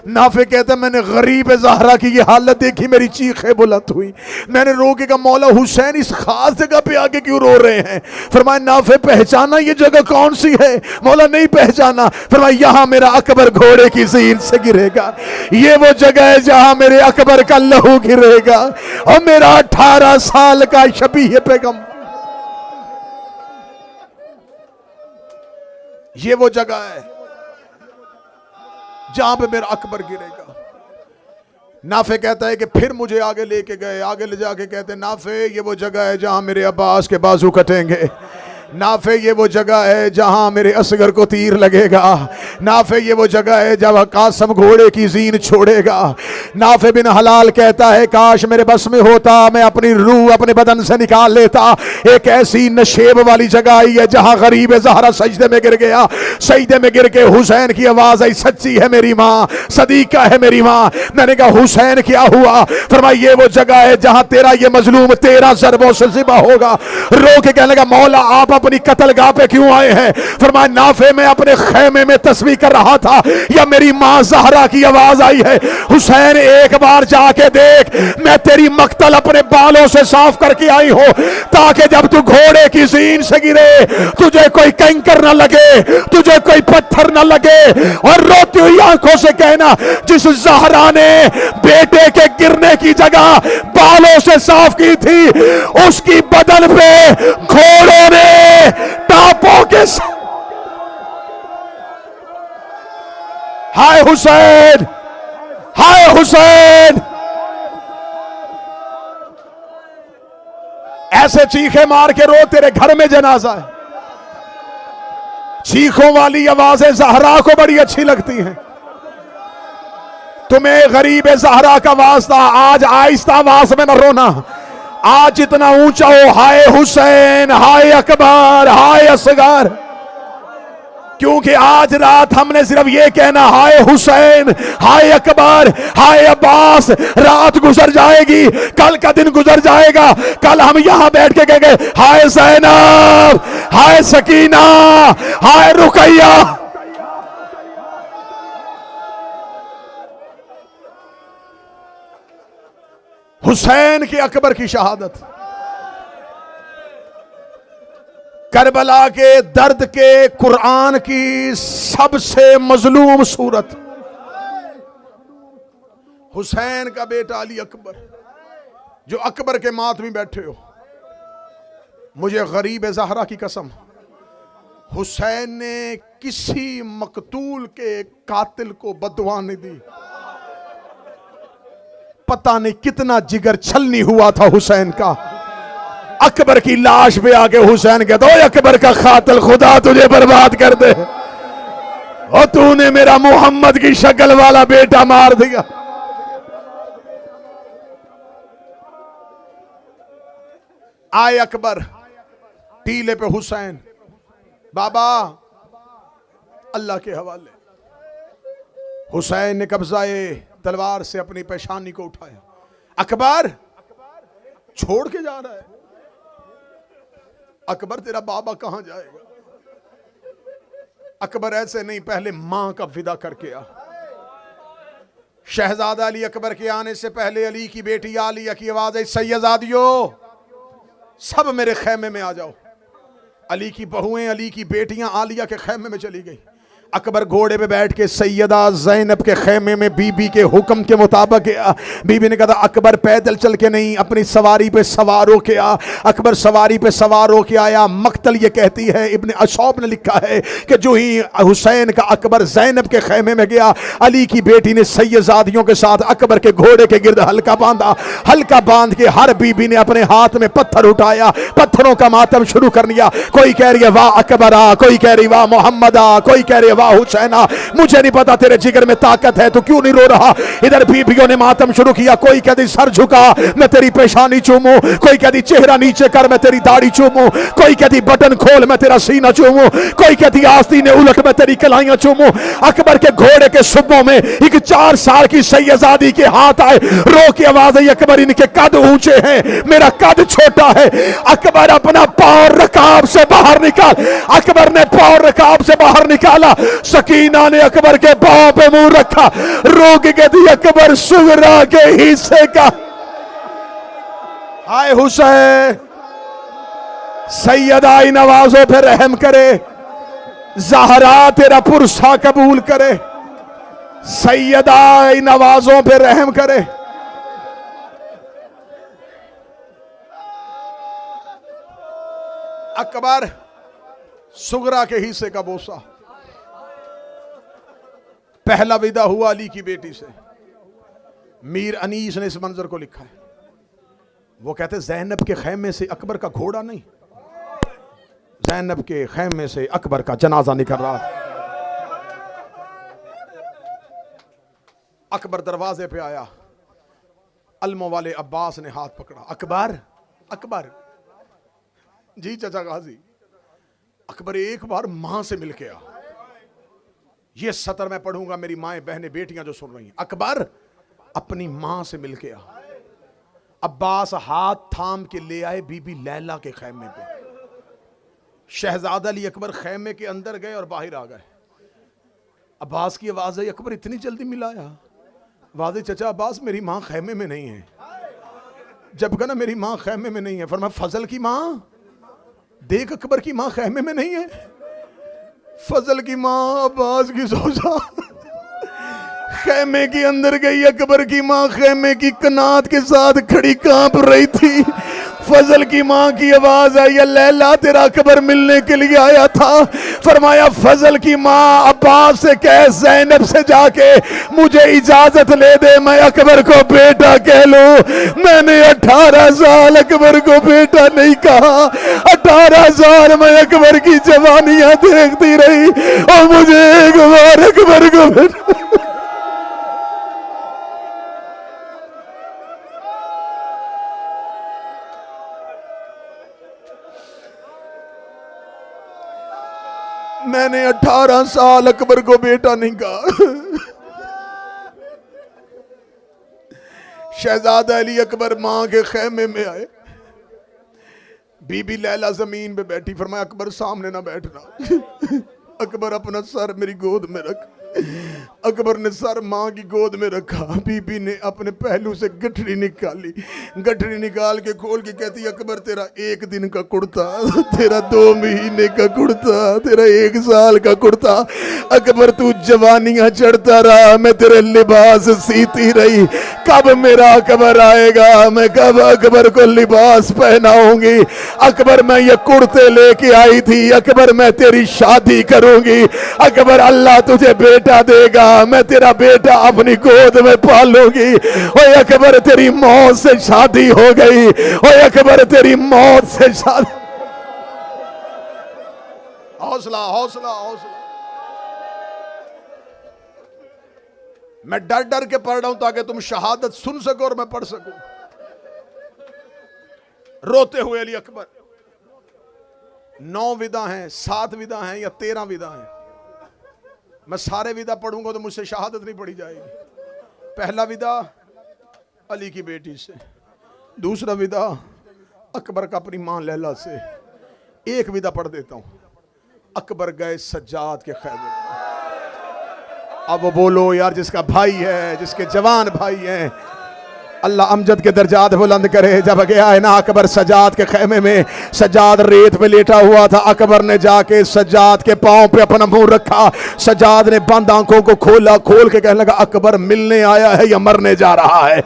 नाफे कहता मैंने गरीब ज़हरा की ये हालत देखी, मेरी चीखें बुलंद हुई। मैंने रो के कहा मौला हुसैन इस खास जगह पे आके क्यों रो रहे हैं? फरमाया नाफे पहचाना ये जगह कौन सी है? मौला नहीं पहचाना। फरमाया यहाँ मेरा अकबर घोड़े की ज़ीन से गिरेगा, ये वो जगह है जहाँ मेरे अकबर का लहू गिरेगा और मेरा 18 साल का शबीह पैगंबर, ये वो जगह है जहां पे मेरा अकबर गिरेगा। नाफे कहता है कि फिर मुझे आगे लेके गए, आगे ले जाके कहते नाफे ये वो जगह है जहां मेरे अब्बास के बाजू कटेंगे। नाफे ये वो जगह है जहां मेरे असगर को तीर लगेगा। नाफे ये वो जगह है जब कासम घोड़े की जीन छोड़ेगा। नाफे बिन हलाल कहता है काश मेरे बस में होता, मैं अपनी रूह अपने बदन से निकाल लेता। एक ऐसी नशेब वाली जगह आई है जहां गरीब ज़हरा सजदे में गिर गया। सजदे में गिर के हुसैन की आवाज आई, सच्ची है मेरी माँ, सदीका है मेरी माँ। मैंने कहा हुसैन क्या हुआ? फरमाया ये वो जगह है जहां तेरा ये मजलूम 13 ज़रबों से ज़िबा होगा। रो के कहने लगा मौला आप अपनी कत्लगाह पे क्यों आए हैं? फरमाया नाफे में अपने खेमे में तस्बीह कर रहा था, या मेरी मां ज़हरा की आवाज आई है, हुसैन एक बार जाके देख, मैं तेरी मक्तल अपने बालों से साफ करके आई हूं ताकि जब तू घोड़े की ज़ीन से गिरे तुझे कोई कंकर ना लगे, तुझे कोई पत्थर ना लगे। और रोती हुई आंखों से कहना जिस ज़हरा ने बेटे के गिरने की जगह बालों से साफ की थी उसकी बदन पे घोड़ों ने टापों के हाय हुसैन, हाय हुसैन, ऐसे चीखे मार के रो, तेरे घर में जनाजा है। चीखों वाली आवाजें ज़हरा को बड़ी अच्छी लगती हैं। तुम्हें गरीब ज़हरा का वास्ता, आज आहिस्ता आवाज में न रोना, आज जितना ऊंचा हो हाय हुसैन, हाय अकबर, हाय असगर। क्योंकि आज रात हमने सिर्फ ये कहना हाय हुसैन, हाय अकबर, हाय अब्बास। रात गुजर जाएगी, कल का दिन गुजर जाएगा, कल हम यहां बैठ के कहेंगे हाय ज़ैनब, हाय सकीना, हाय रुकैया। हुसैन की अकबर की शहादत, करबला के दर्द के कुरान की सबसे मजलूम सूरत, हुसैन का बेटा अली अकबर, जो अकबर के मातमी बैठे हो। मुझे गरीब ज़हरा की कसम, हुसैन ने किसी मकतूल के कातिल को बददुआ नहीं दी। पता नहीं कितना जिगर छलनी हुआ था हुसैन का। अकबर की लाश पे आके हुसैन कहता ओ अकबर का कातिल, खुदा तुझे बर्बाद कर दे, और तूने मेरा मोहम्मद की शक्ल वाला बेटा मार दिया। आए अकबर टीले पे हुसैन, बाबा अल्लाह के हवाले। हुसैन ने कब्जाए तलवार से अपनी पेशानी को उठाया। अकबर छोड़ के जा रहा है। अकबर तेरा बाबा कहां जाएगा? अकबर ऐसे नहीं, पहले मां का विदा करके आ। शहजादा अली अकबर के आने से पहले अली की बेटी आलिया की आवाज है, सैयदादियों सब मेरे खेमे में आ जाओ। अली की बहुएं, अली की बेटियां आलिया के खेमे में चली गई। अकबर घोड़े पे बैठ के सैयदा ज़ैनब के खेमे में बीबी के हुक्म के मुताबिक गया। बीबी ने कहा अकबर पैदल चल के नहीं, अपनी सवारी पे सवार हो के आ। अकबर सवारी पे सवार हो के आया। मक्तल ये कहती है, इब्न अशौब ने लिखा है कि जो ही हुसैन का अकबर ज़ैनब के खेमे में गया, अली की बेटी ने सैयदादियों के साथ अकबर के घोड़े के गिर्द हल्का बांधा। हल्का बांध के हर बीबी ने अपने हाथ में पत्थर उठाया, पत्थरों का मातम शुरू कर लिया। कोई कह रही है वाह अकबरा, कोई कह रही वाह मोहम्मदा, कोई कह रही वाह हुसैना, मुझे नहीं पता तेरे जिगर में ताकत है तो क्यों नहीं रो रहा। इधर बीबियों ने मातम शुरू किया, कोई कहती सर झुका मैं तेरी पेशानी चूमूं, कोई कहती चेहरा नीचे कर मैं तेरी दाढ़ी चूमूं, कोई कहती बटन खोल मैं तेरा सीना चूमूं, कोई कहती आस्तीन उलट मैं तेरी कलाइयां चूमूं। अकबर के घोड़े के सुबों में एक 4 साल की सैयदादी के हाथ आए, रो की आवाज आई, अकबर इनके कद ऊंचे हैं, मेरा कद छोटा है। अकबर अपना पांव रकाब से बाहर निकाल, अकबर ने पांव रकाब से बाहर निकाला, सकीना ने अकबर के पांव पे मुंह रखा, रो के कहती अकबर सुगरा के हिस्से का। आए हुसैन, सैयदा इन नवाजों पे रहम करे, ज़हरा तेरा पुरसा कबूल करे, सैयदा इन नवाजों पे रहम करे। अकबर सुगरा के हिस्से का बोसा। पहला विदा हुआ अली की बेटी से। मीर अनीस ने इस मंजर को लिखा है। वो कहते ज़ैनब के खैमे से अकबर का घोड़ा नहीं, ज़ैनब के खैमे से अकबर का जनाजा निकल रहा था। अकबर दरवाजे पे आया, अलमों वाले अब्बास ने हाथ पकड़ा, अकबर अकबर जी चाचा गाजी। अकबर एक बार मां से मिल के आ, ये सतर मैं पढ़ूंगा मेरी माएं बहनें बेटियां जो सुन रही हैं। अकबर अपनी मां से मिल के आ। अब्बास हाथ थाम के ले आए बीबी लैला के खैमे पे। शहजादा अली अकबर खैमे के अंदर गए और बाहर आ गए। अब्बास की आवाज आई, अकबर इतनी जल्दी मिलाया? वादे चचा अब्बास मेरी मां खैमे में नहीं है। जब कहा ना मेरी मां खैमे में नहीं है, फरमाया फजल की मां देख, अकबर की मां खैमे में नहीं है। फजल की मां अब्बास की सोचा खैमे के अंदर गई। अकबर की मां खैमे की कनात के साथ खड़ी कांप रही थी। फजल की मां की आवाज आई, लैला तेरा अकबर मिलने के लिए आया था। फरमाया फजल की मां अब्बास से कह ज़ैनब से जाके मुझे इजाजत ले दे, मैं अकबर को बेटा कह लूं। मैंने 18 साल अकबर को बेटा नहीं कहा, 18 साल मैं अकबर की जवानियां देखती रही और मुझे एक बार अकबर को बेटा। मैंने 18 साल अकबर को बेटा नहीं कहा। शहजादा अली अकबर मां के खैमे में आए। बीबी लैला जमीन पे बैठी। फरमाया अकबर सामने ना बैठना। अकबर अपना सर मेरी गोद में रख। अकबर ने सर मां की गोद में रखा। बीबी ने अपने पहलू से गठरी निकाली, गठरी निकाल के खोल के कहती अकबर तेरा 1 दिन का कुर्ता, तेरा 2 महीने का कुर्ता, तेरा 1 साल का कुर्ता। अकबर तू जवानियां चढ़ता रहा, मैं तेरे लिबास सीती रही। कब मेरा अकबर आएगा, मैं कब अकबर को लिबास पहनाऊंगी। अकबर मैं ये कुर्ते लेके आई थी, अकबर मैं तेरी शादी करूंगी। अकबर अल्लाह तुझे बेटा देगा, मैं तेरा बेटा अपनी गोद में पालूंगी। ओए अकबर तेरी मौत से शादी हो गई, ओए अकबर तेरी मौत से शादी। हौसला हौसला हौसला। मैं डर डर के पढ़ रहा हूं ताकि तुम शहादत सुन सको और मैं पढ़ सकूं। रोते हुए अली अकबर। 9 विदा हैं, 7 विदा हैं या 13 विदा हैं। मैं सारे विदा पढ़ूंगा तो मुझसे शहादत नहीं पढ़ी जाएगी। पहला विदा अली की बेटी से, दूसरा विदा अकबर का अपनी मां लैला से। एक विदा पढ़ देता हूं। अकबर गए सज्जाद के खैमे। अब वो बोलो यार, जिसका भाई है, जिसके जवान भाई हैं, अल्लाह अमजद के दर्जात बुलंद करे। जब गया है ना अकबर सज्जाद के खैमे में, सज्जाद रेत पे लेटा हुआ था। अकबर ने जाके सज्जाद के पांव पे अपना मुंह रखा। सज्जाद ने बंद आंखों को खोला, खोल के कहने लगा अकबर मिलने आया है या मरने जा रहा है।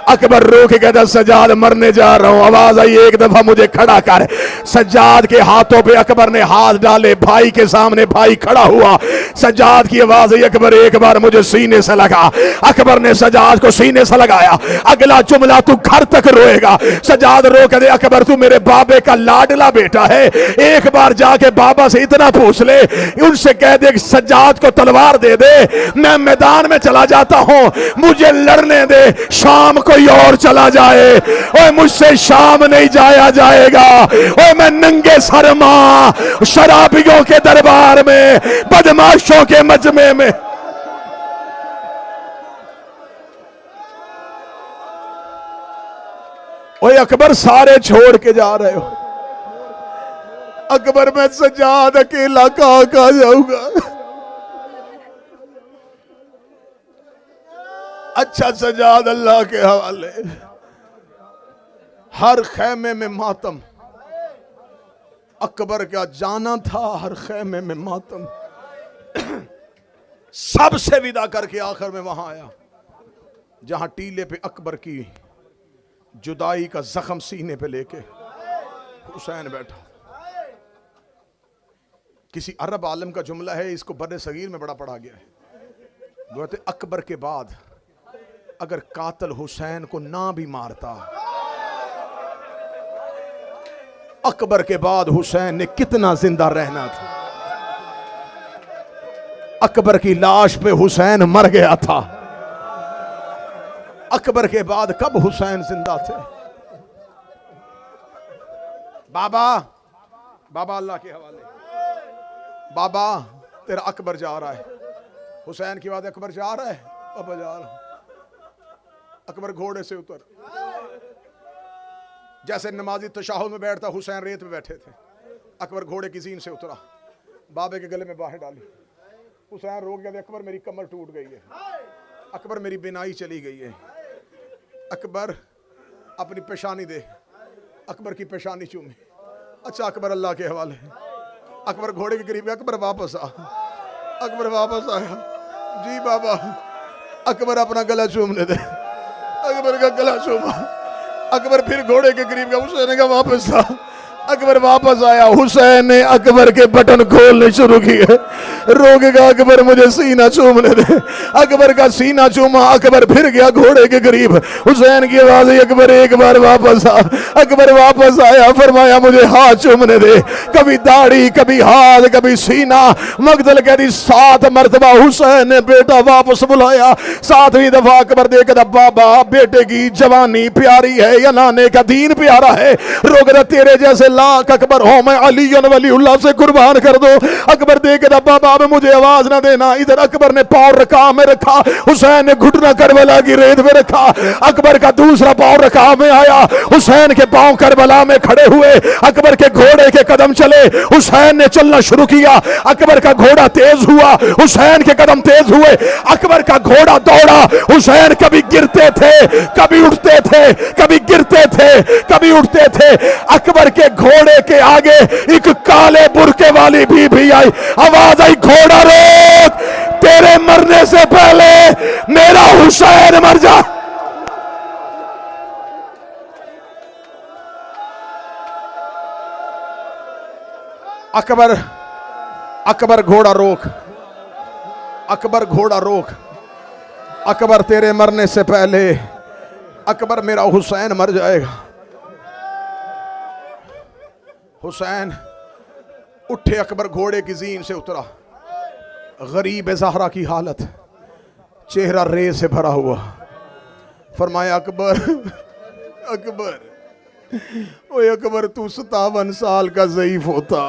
अकबर रो के कहता सज्जाद मरने जा रहा हूं। आवाज आई एक दफा मुझे खड़ा कर। सज्जाद के हाथों पे अकबर ने हाथ डाले, भाई के सामने भाई खड़ा हुआ। सज्जाद की आवाज आई अकबर एक बार मुझे सीने से लगा। अकबर ने सज्जाद को सीने से लगाया। अगला जुमला तू घर तक रोएगा। सजाद रो के दे, अकबर तू मेरे बाबे का लाडला बेटा है, एक बार जाके बाबा से इतना पूछ ले, उनसे कह दे सजाद को तलवार दे दे, मैं मैदान में चला जाता हूं, मुझे लड़ने दे, शाम कोई और चला जाए, और मुझसे शाम नहीं जाया जाएगा, और मैं नंगे सरमा शराबियों के दरबार में, बदमाशों के मजमे में। ओए अकबर सारे छोड़ के जा रहे हो, अकबर मैं सजाद अकेला कहां जाऊंगा। अच्छा सजाद अल्लाह के हवाले। हर खैमे में मातम, अकबर का जाना था, हर खैमे में मातम। सबसे विदा करके आखिर में वहां आया जहां टीले पे अकबर की जुदाई का जख्म सीने पे लेके हुसैन बैठा। किसी अरब आलम का जुमला है, इसको बड़े सगीर में बड़ा पढ़ा गया है। वो कहते अकबर के बाद अगर कातिल हुसैन को ना भी मारता, अकबर के बाद हुसैन ने कितना जिंदा रहना था। अकबर की लाश पे हुसैन मर गया था, अकबर के बाद कब हुसैन जिंदा थे। बाबा बाबा अल्लाह के हवाले, बाबा तेरा अकबर जा रहा है, हुसैन की बात अकबर जा रहा है, बाबा जा रहा। अकबर घोड़े से उतर, जैसे नमाजी तशाहुद में बैठता, हुसैन रेत में बैठे थे, अकबर घोड़े की जीन से उतरा, बाबे के गले में बाहें डाली, हुसैन रो गया, अकबर मेरी कमर टूट गई है, अकबर मेरी बिनाई चली गई है, अकबर अपनी पेशानी दे, अकबर की पेशानी चूमी। अच्छा अकबर अल्लाह के हवाले, अकबर घोड़े के करीब, अकबर वापस आ, अकबर वापस आया, जी बाबा। अकबर अपना गला चूमने दे, अकबर का गला चूमा, अकबर फिर घोड़े के करीब गया, हुसैन का वापस आ, अकबर वापस आया, हुसैन ने अकबर के बटन खोलने शुरू किए, रोकेगा अकबर मुझे सीना चूमने दे, अकबर का सीना चूमा, अकबर फिर गया घोड़े के करीब, हुसैन की आवाज आई अकबर एक बार वापस आ, अकबर वापस आया, फरमाया मुझे हाथ चूमने दे, कभी दाढ़ी कभी हाथ कभी सीना, मगदल कहती 7 मरतबा हुसैन ने बेटा वापस बुलाया, 7वीं दफा अकबर देखा बाबा बेटे की जवानी प्यारी है या नाने का दीन प्यारा है, रोकदा तेरे जैसे लाख अकबर हो मैं अली वलीउल्लाह से कुर्बान कर दो। अकबर देख रब्बा बाबा मुझे आवाज ना देना, इधर अकबर ने पांव रकाब में रखा, हुसैन ने घुटना करबला की रेत में रखा, अकबर का दूसरा पांव रकाब में आया, हुसैन के पांव करबला में खड़े हुए, अकबर के घोड़े के कदम चले, हुसैन ने चलना शुरू किया, अकबर का घोड़ा तेज हुआ, हुसैन के कदम तेज हुए, अकबर का घोड़ा दौड़ा, हुसैन कभी गिरते थे कभी उठते थे, कभी गिरते थे कभी उठते थे, अकबर के घोड़े के आगे एक काले बुरके वाली बीबी आई, आवाज आई घोड़ा रोक, तेरे मरने से पहले मेरा हुसैन मर जा। अकबर अकबर घोड़ा रोक, अकबर घोड़ा रोक, अकबर तेरे मरने से पहले अकबर मेरा हुसैन मर जाएगा। हुसैन उठे, अकबर घोड़े की जीन से उतरा, गरीब ज़हरा की हालत, चेहरा रे से भरा हुआ, फरमाया अकबर अकबर ओए अकबर तू 57 साल का ज़ईफ होता,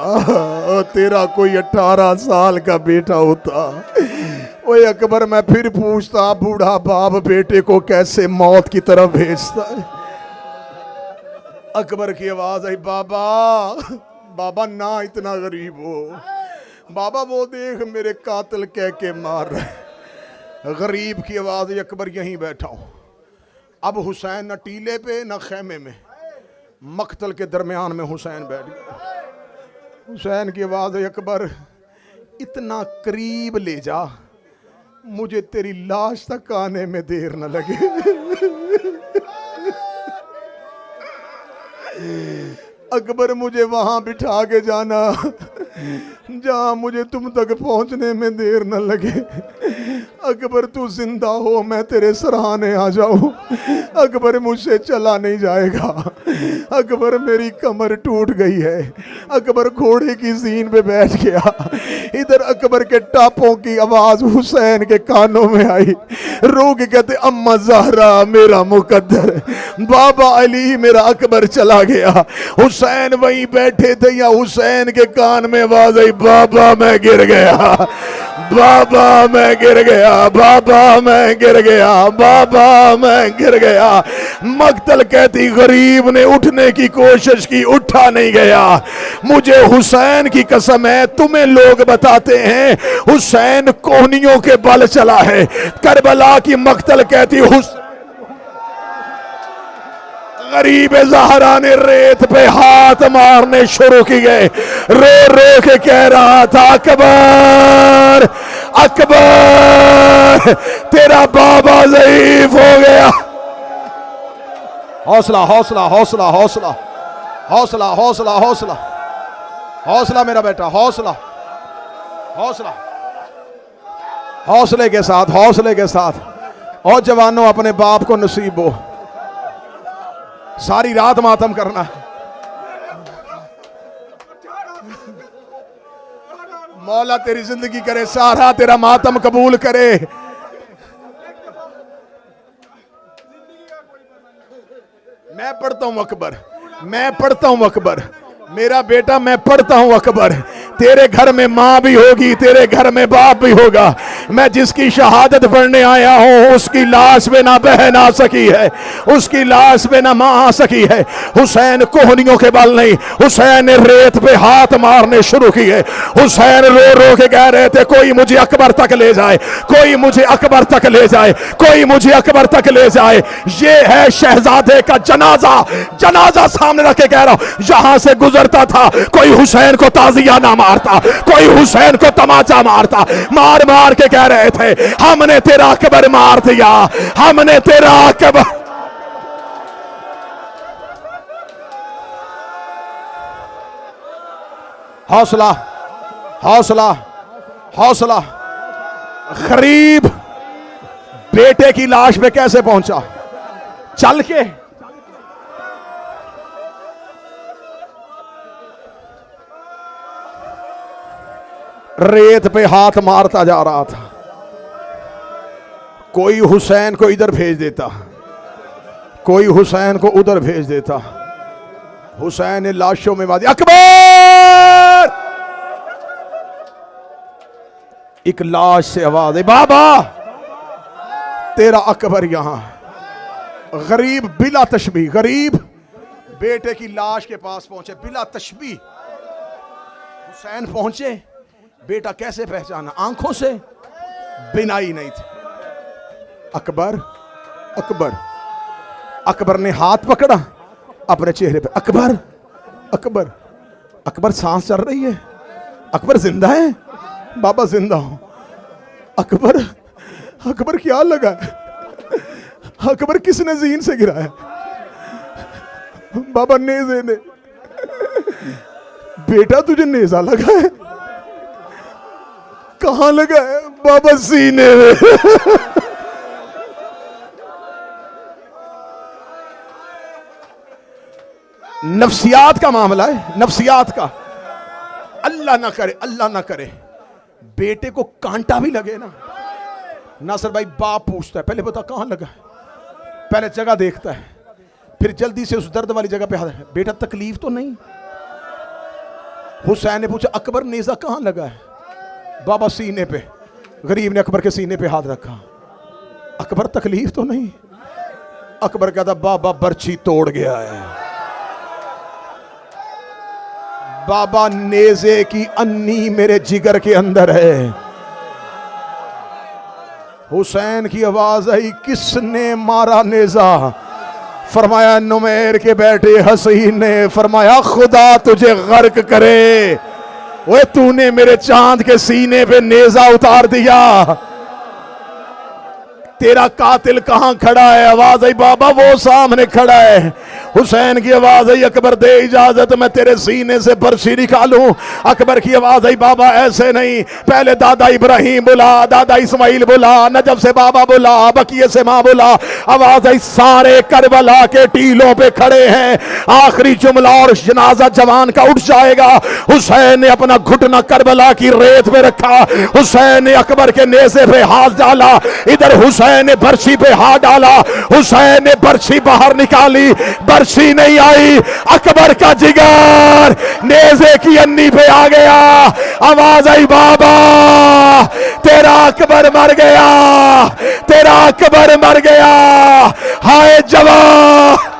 तेरा कोई 18 साल का बेटा होता। ओए अकबर मैं फिर पूछता बूढ़ा बाप बेटे को कैसे मौत की तरफ भेजता है। अकबर की आवाज आई बाबा बाबा ना इतना गरीब हो बाबा, वो देख मेरे कातिल कह के मार रहे। गरीब की आवाज आई अकबर यहीं बैठा हूं। अब हुसैन न टीले पे न खैमे में, मक्तल के दरमियान में हुसैन बैठ गया। हुसैन की आवाज आई अकबर इतना करीब ले जा, मुझे तेरी लाश तक आने में देर न लगे। अकबर मुझे वहां बिठा के जाना जहां मुझे तुम तक पहुंचने में देर न लगे। अकबर तू जिंदा हो, मैं तेरे सराहने आ जाऊं। अकबर मुझसे चला नहीं जाएगा। अकबर मेरी कमर टूट गई है। अकबर घोड़े की जीन पे बैठ गया। इधर अकबर के टापों की आवाज हुसैन के कानों में आई। रो के कहते अम्मा ज़हरा मेरा मुकद्दर, बाबा अली मेरा अकबर चला गया। हुसैन वहीं बैठे थे या हुसैन के कान में आवाज आई, बाबा मैं गिर गया, बाबा मैं गिर गया, बाबा मैं गिर गया, बाबा मैं गिर गया। मक्तल कहती गरीब ने उठने की कोशिश की, उठा नहीं गया। मुझे हुसैन की कसम है, तुम्हें लोग बताते हैं हुसैन कोहनियों के बल चला है। करबला की मक्तल कहती गरीब ज़हरा ने रेत पे हाथ मारने शुरू किए। रो रो के कह रहा था अकबर अकबर तेरा बाबा ज़ईफ हो गया। हौसला हौसला हौसला हौसला हौसला हौसला हौसला हौसला मेरा बेटा, हौसला हौसला हौसले के साथ, हौसले के साथ। और जवानों अपने बाप को नसीब हो सारी रात मातम करना। मौला तेरी जिंदगी करे, सारा तेरा मातम कबूल करे। मैं पढ़ता हूं अकबर, मैं पढ़ता हूं अकबर, मेरा बेटा मैं पढ़ता हूं अकबर। तेरे घर में माँ भी होगी, तेरे घर में बाप भी होगा। मैं जिसकी शहादत पढ़ने आया हूं उसकी लाश में ना बहन आ सकी है, उसकी लाश में ना माँ आ सकी है। हुसैन कोहनियों के बल नहीं, हुसैन ने रेत पे हाथ मारने शुरू किए। हुसैन रो रो के कह रहे थे कोई मुझे अकबर तक ले जाए, कोई मुझे अकबर तक ले जाए, कोई मुझे अकबर तक ले जाए। ये है शहजादे का जनाजा। जनाजा सामने रख के कह रहा हूं, यहां से गुजरता था कोई हुसैन को ताजिया ना मारता, कोई हुसैन को तमाचा मारता। मार मार के कह रहे थे हमने तेरा अकबर मार दिया, हमने तेरा अकबर। हौसला हौसला हौसला। गरीब बेटे की लाश पे कैसे पहुंचा? चल के। रेत पे हाथ मारता जा रहा था। कोई हुसैन को इधर भेज देता, कोई हुसैन को उधर भेज देता। हुसैन ने लाशों में वादी अकबर। एक लाश से आवाज है बाबा तेरा अकबर यहां। गरीब बिला तशबीह, गरीब बेटे की लाश के पास पहुंचे बिला तशबीह। हुसैन पहुंचे, बेटा कैसे पहचाना? आंखों से, बिनाई नहीं थी। अकबर अकबर। अकबर ने हाथ पकड़ा अपने चेहरे पे, अकबर अकबर। अकबर सांस चल रही है, अकबर जिंदा है? बाबा जिंदा हूं। अकबर अकबर क्या लगा है? अकबर किसने जीन से गिराया? बाबा नेज़े ने। बेटा तुझे नेज़ा लगा है? कहां लगा है? बाबा सीने में। नफ्सियात का मामला है, नफ्सियात का। अल्लाह ना करे, अल्लाह ना करे बेटे को कांटा भी लगे ना। नासिर भाई बाप पूछता है पहले बता कहां लगा है, पहले जगह देखता है, फिर जल्दी से उस दर्द वाली जगह पे हाथ है। बेटा तकलीफ तो नहीं? हुसैन ने पूछा अकबर नेज़ा कहां लगा है? बाबा सीने पे। गरीब ने अकबर के सीने पे हाथ रखा। अकबर तकलीफ तो नहीं? अकबर कहता बाबा बर्छी तोड़ गया है। बाबा नेज़े की अन्नी मेरे जिगर के अंदर है। हुसैन की आवाज आई किसने मारा नेज़ा? फरमाया नुमैर के बेटे हसीन ने। फरमाया खुदा तुझे गर्क करे, वो तूने मेरे चांद के सीने पे नेज़ा उतार दिया। तेरा कातिल कहां खड़ा है? आवाज आई बाबा वो सामने खड़ा है। हुसैन की आवाज आई अकबर दे इजाजत, मैं तेरे सीने से बरसी निकालूं। अकबर की आवाज आई बाबा ऐसे नहीं, पहले दादा इब्राहिम बुला, दादा इस्माइल बुला, नजब से बाबा बुला, बकिये से मां बुला। आवाज आई सारे करबला के टीलों पे खड़े हैं, आखिरी जुमला और जनाजा जवान का उठ जाएगा। हुसैन ने अपना घुटना करबला की रेत पे रखा, हुसैन ने अकबर के नेज़े पे हाथ डाला, इधर हुसैन ने बरसी पे हाथ डाला, हुसैन ने बरसी बाहर निकाली, बरसी नहीं आई, अकबर का जिगर नेज़े की अन्नी पे आ गया। आवाज आई बाबा तेरा अकबर मर गया, तेरा अकबर मर गया। हाय जवान